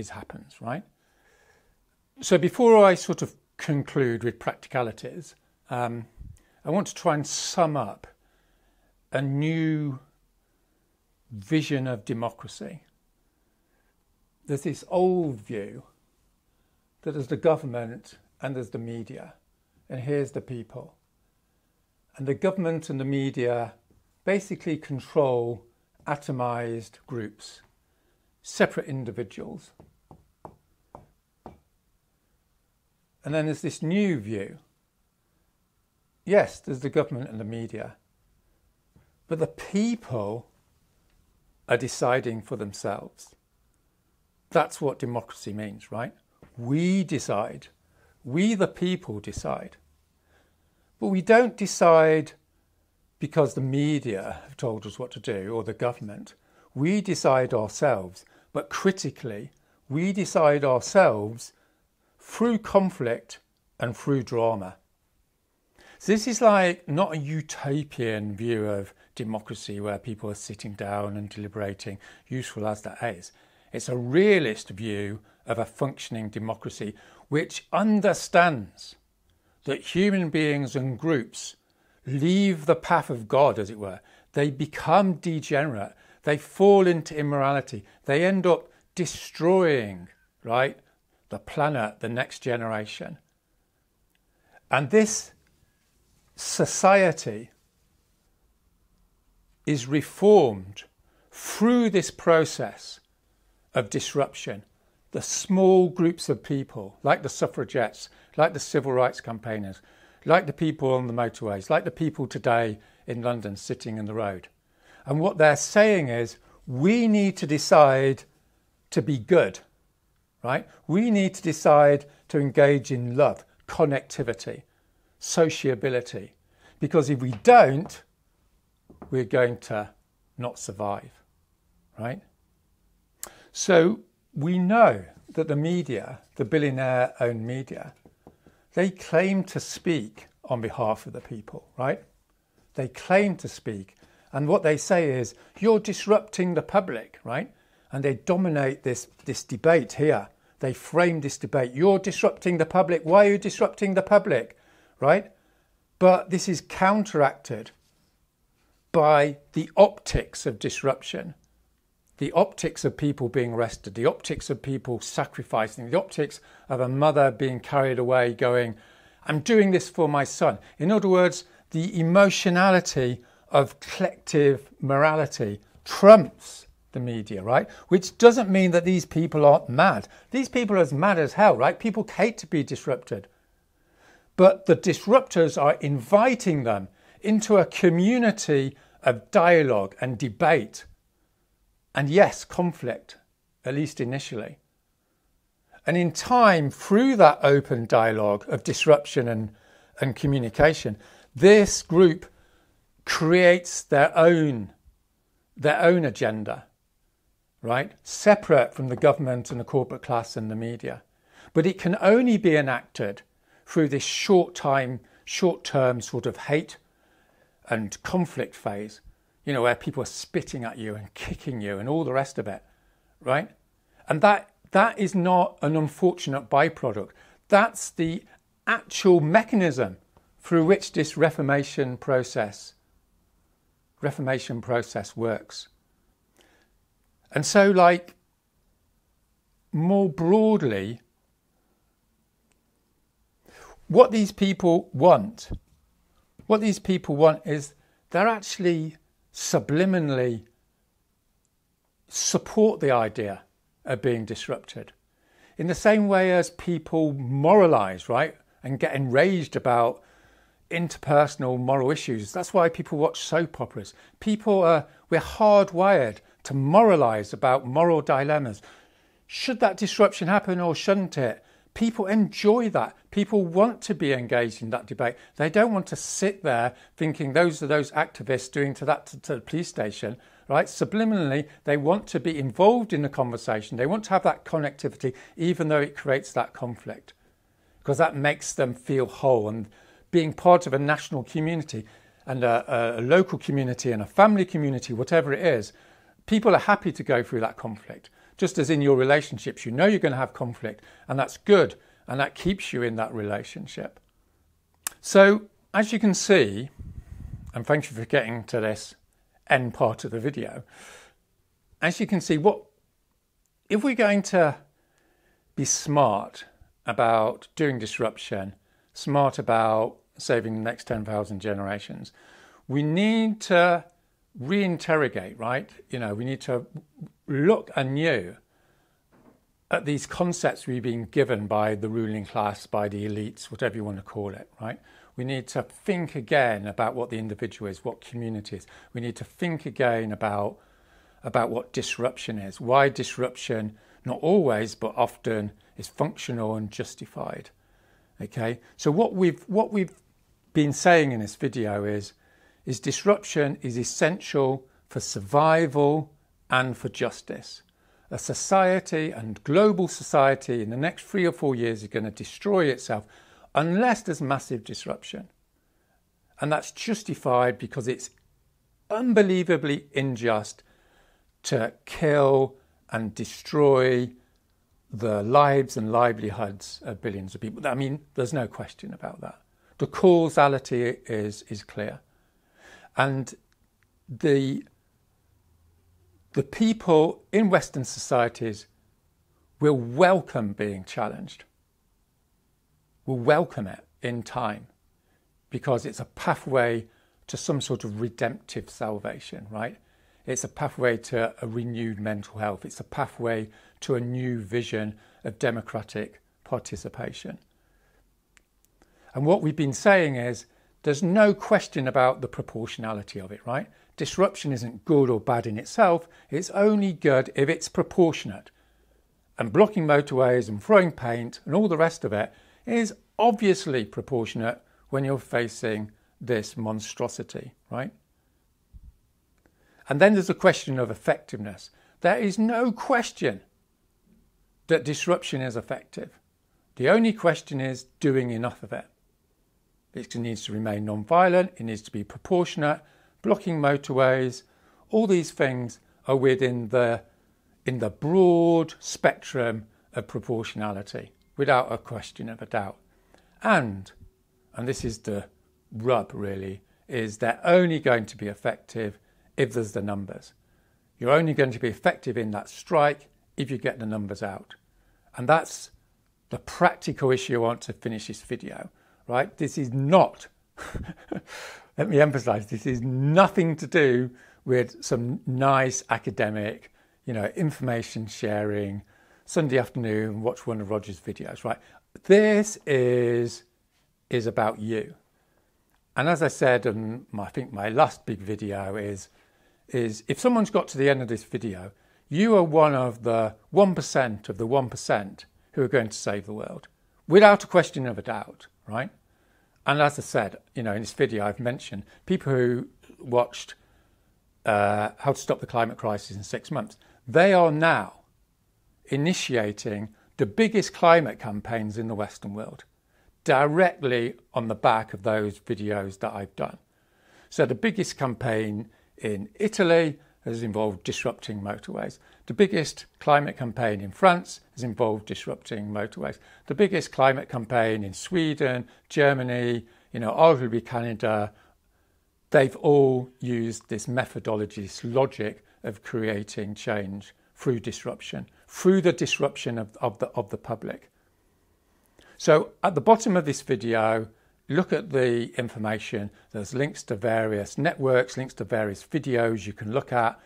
happens, right? So before I sort of conclude with practicalities, I want to try and sum up a new vision of democracy. There's this old view that there's the government and there's the media, and here's the people. And the government and the media basically control atomized groups, separate individuals. And then there's this new view. Yes, there's the government and the media, but the people are deciding for themselves. That's what democracy means, right? We decide. We, the people, decide. But we don't decide because the media have told us what to do or the government. We decide ourselves, but critically, we decide ourselves through conflict and through drama. So this is like not a utopian view of democracy where people are sitting down and deliberating, useful as that is. It's a realist view of a functioning democracy which understands that human beings and groups leave the path of God, as it were. They become degenerate. They fall into immorality. They end up destroying, right, the planet, the next generation. And this society is reformed through this process of disruption. The small groups of people, like the suffragettes, like the civil rights campaigners, like the people on the motorways, like the people today in London sitting in the road. And what they're saying is, we need to decide to be good, right? We need to decide to engage in love, connectivity, sociability, because if we don't, we're going to not survive, right? So we know that the media, the billionaire-owned media, they claim to speak on behalf of the people, right? They claim to speak. And what they say is, you're disrupting the public, right? And they dominate this debate here. They frame this debate. You're disrupting the public. Why are you disrupting the public, right? But this is counteracted by the optics of disruption, the optics of people being arrested, the optics of people sacrificing, the optics of a mother being carried away going, I'm doing this for my son. In other words, the emotionality of collective morality trumps the media, right? Which doesn't mean that these people aren't mad. These people are as mad as hell, right? People hate to be disrupted. But the disruptors are inviting them into a community of dialogue and debate. And yes, conflict, at least initially. And in time, through that open dialogue of disruption and communication, this group creates their own agenda, right? Separate from the government and the corporate class and the media. But it can only be enacted through this short-term sort of hate and conflict phase, you know, where people are spitting at you and kicking you and all the rest of it, right? And that is not an unfortunate byproduct. That's the actual mechanism through which this reformation process works. And so, like, more broadly, what these people want is they're actually subliminally support the idea of being disrupted. In the same way as people moralise, right, and get enraged about interpersonal moral issues. That's why people watch soap operas. We're hardwired to moralise about moral dilemmas. Should that disruption happen or shouldn't it? People enjoy that. People want to be engaged in that debate. They don't want to sit there thinking those are those activists doing to the police station, right? Subliminally, they want to be involved in the conversation. They want to have that connectivity, even though it creates that conflict, because that makes them feel whole. And being part of a national community and a local community and a family community, whatever it is, people are happy to go through that conflict. Just as in your relationships, you know you're going to have conflict, and that's good, and that keeps you in that relationship. So, as you can see, and thank you for getting to this end part of the video, as you can see, if we're going to be smart about doing disruption, smart about saving the next 10,000 generations, we need to reinterrogate, right? You know, we need to look anew at these concepts we've been given by the ruling class, by the elites, whatever you want to call it, right? We need to think again about what the individual is, what community is. We need to think again about what disruption is, why disruption, not always, but often, is functional and justified. Okay, so what we've been saying in this video is disruption is essential for survival and for justice. A society, and global society, in the next 3 or 4 years is going to destroy itself unless there's massive disruption. And that's justified because it's unbelievably unjust to kill and destroy the lives and livelihoods of billions of people. I mean, there's no question about that. The causality is clear. And the people in Western societies will welcome being challenged, will welcome it in time, because it's a pathway to some sort of redemptive salvation, right? It's a pathway to a renewed mental health. It's a pathway to a new vision of democratic participation. And what we've been saying is there's no question about the proportionality of it, right? Disruption isn't good or bad in itself. It's only good if it's proportionate. And blocking motorways and throwing paint and all the rest of it is obviously proportionate when you're facing this monstrosity, right? And then there's a question of effectiveness. There is no question that disruption is effective. The only question is doing enough of it. It needs to remain non-violent, it needs to be proportionate, blocking motorways, all these things are in the broad spectrum of proportionality, without a question of a doubt. And this is the rub really, is they're only going to be effective if there's the numbers. You're only going to be effective in that strike if you get the numbers out. And that's the practical issue I want to finish this video, right? This is not, let me emphasize, this is nothing to do with some nice academic, information sharing, Sunday afternoon, watch one of Roger's videos, right? This is about you. And as I said, and I think my last big video is if someone's got to the end of this video, you are one of the 1% of the 1% who are going to save the world, without a question of a doubt, right? And as I said, in this video, I've mentioned people who watched How to Stop the Climate Crisis in 6 months. They are now initiating the biggest climate campaigns in the Western world, directly on the back of those videos that I've done. So the biggest campaign in Italy has involved disrupting motorways. The biggest climate campaign in France has involved disrupting motorways. The biggest climate campaign in Sweden, Germany, arguably Canada, they've all used this methodology, this logic of creating change through disruption, through the disruption of the public. So at the bottom of this video, look at the information. There's links to various networks, links to various videos you can look at.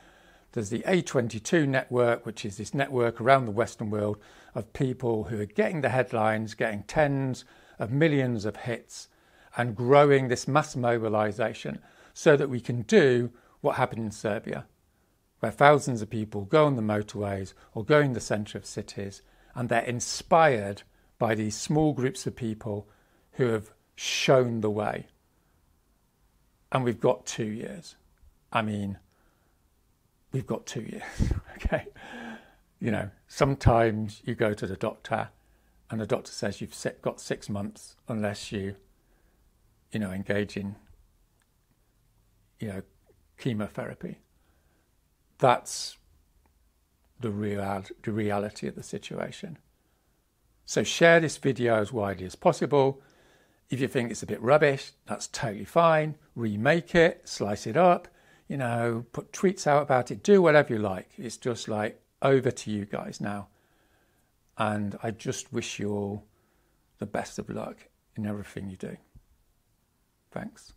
There's the A22 network, which is this network around the Western world of people who are getting the headlines, getting tens of millions of hits and growing this mass mobilization so that we can do what happened in Serbia, where thousands of people go on the motorways or go in the centre of cities, and they're inspired by these small groups of people who have shown the way. And we've got 2 years. I mean, we've got 2 years, okay? Sometimes you go to the doctor and the doctor says you've got 6 months unless you, engage in, chemotherapy. That's the reality of the situation. So share this video as widely as possible. If you think it's a bit rubbish, that's totally fine. Remake it, slice it up, put tweets out about it, do whatever you like. It's just over to you guys now. And I just wish you all the best of luck in everything you do. Thanks.